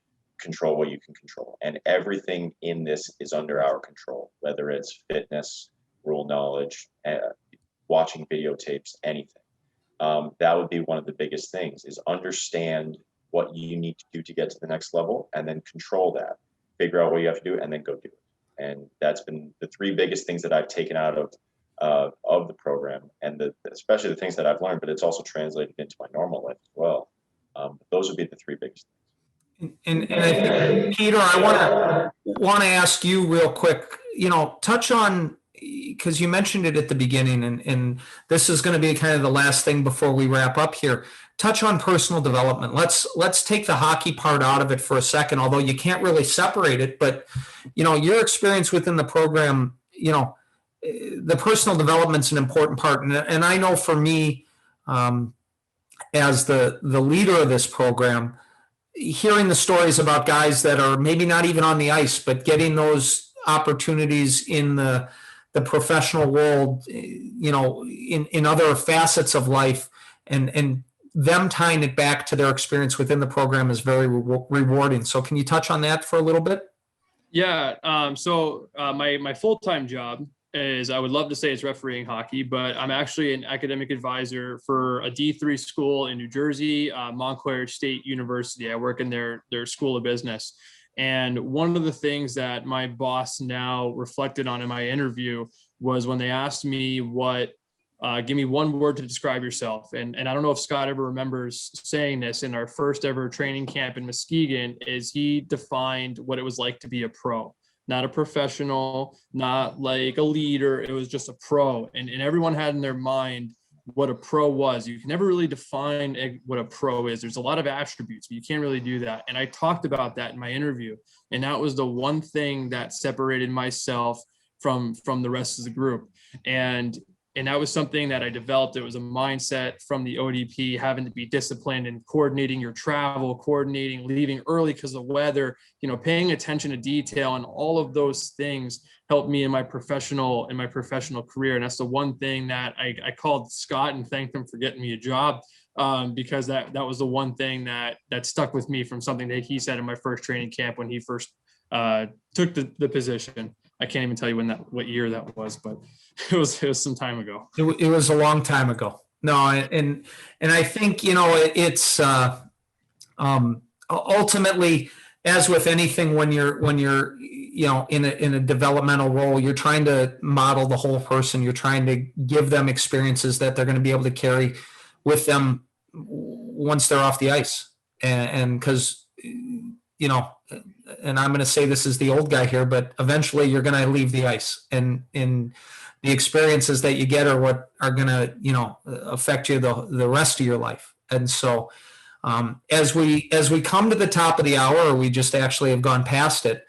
control what you can control. And everything in this is under our control, whether it's fitness, rule knowledge, watching videotapes, anything. That would be one of the biggest things, is understand what you need to do to get to the next level, and then control that, figure out what you have to do, and then go do it. And that's been the three biggest things that I've taken out of the program, and especially the things that I've learned, but it's also translated into my normal life as well. Those would be the three biggest things. And I think, Peter, I want to ask you real quick, touch on, because you mentioned it at the beginning, and this is going to be kind of the last thing before we wrap up here. Touch on personal development. Let's take the hockey part out of it for a second, although you can't really separate it. But your experience within the program, the personal development's an important part, and I know for me, as the leader of this program, hearing the stories about guys that are maybe not even on the ice, but getting those opportunities in the professional world, in other facets of life, and them tying it back to their experience within the program is very rewarding. So can you touch on that for a little bit? Yeah. So my full-time job is, I would love to say it's refereeing hockey, but I'm actually an academic advisor for a D3 school in New Jersey, Montclair State University. I work in their school of business. And one of the things that my boss now reflected on in my interview was when they asked me give me one word to describe yourself. And I don't know if Scott ever remembers saying this in our first ever training camp in Muskegon, is he defined what it was like to be a pro, not a professional, not like a leader. It was just a pro. And everyone had in their mind what a pro was. You can never really define what a pro is. There's a lot of attributes, but you can't really do that. And I talked about that in my interview. And that was the one thing that separated myself from the rest of the group. And that was something that I developed. It was a mindset from the ODP, having to be disciplined and coordinating your travel, leaving early because of the weather, paying attention to detail, and all of those things helped me in my professional career. And that's the one thing that I called Scott and thanked him for getting me a job, because that was the one thing that stuck with me from something that he said in my first training camp when he first took the position. I can't even tell you what year that was, but it was some time ago. It was a long time ago. No, and I think it's ultimately, as with anything, when you're in a developmental role, you're trying to model the whole person. You're trying to give them experiences that they're going to be able to carry with them once they're off the ice, and because and I'm going to say this is the old guy here, but eventually you're going to leave the ice, and the experiences that you get are what are going to, affect you the rest of your life. And so, as we come to the top of the hour, or we just actually have gone past it,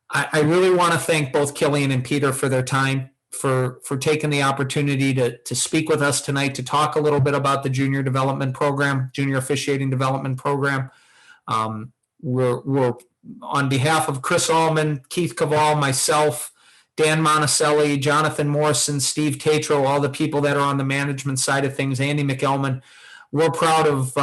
I really want to thank both Killian and Peter for their time, for taking the opportunity to speak with us tonight, to talk a little bit about the junior development program, junior officiating development program. We're on behalf of Chris Allman, Keith Cavall, myself, Dan Monticelli, Jonathan Morrison, Steve Tatro, all the people that are on the management side of things, Andy McElman. We're proud of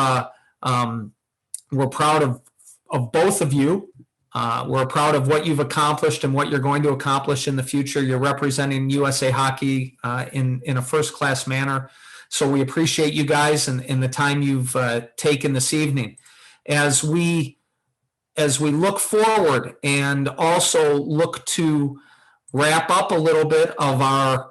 both of you. We're proud of what you've accomplished and what you're going to accomplish in the future. You're representing USA Hockey in a first-class manner. So we appreciate you guys and the time you've taken this evening. As we look forward and also look to wrap up a little bit of our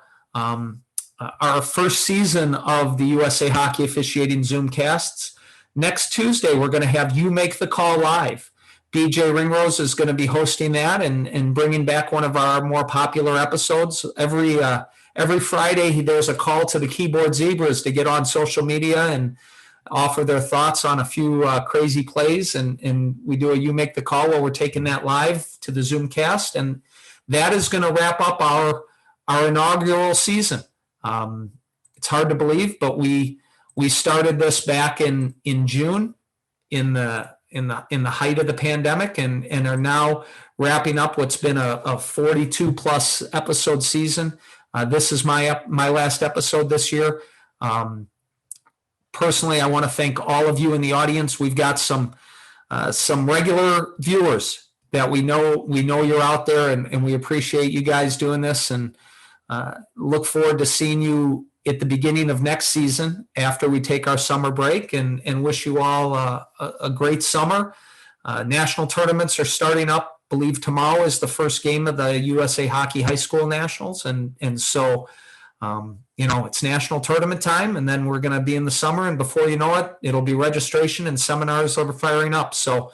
first season of the USA Hockey Officiating Zoomcasts, next Tuesday we're going to have You Make the Call Live. BJ Ringrose is going to be hosting that and bringing back one of our more popular episodes. Every every Friday there's a call to the Keyboard Zebras to get on social media and offer their thoughts on a few crazy plays. And we do a You Make the Call where we're taking that live to the Zoomcast. And that is going to wrap up our inaugural season. It's hard to believe, but we started this back in June in the height of the pandemic, and are now wrapping up what's been a 42 plus episode season. This is my last episode this year. Personally, I want to thank all of you in the audience. We've got some regular viewers that we know you're out there, and we appreciate you guys doing this, and look forward to seeing you at the beginning of next season after we take our summer break, and wish you all a great summer. National tournaments are starting up. I believe tomorrow is the first game of the USA Hockey High School Nationals. And so, it's national tournament time, and then we're going to be in the summer, and before you know it, it'll be registration and seminars are firing up. So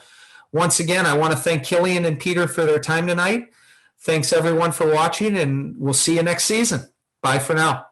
once again, I want to thank Killian and Peter for their time tonight. Thanks everyone for watching, and we'll see you next season. Bye for now.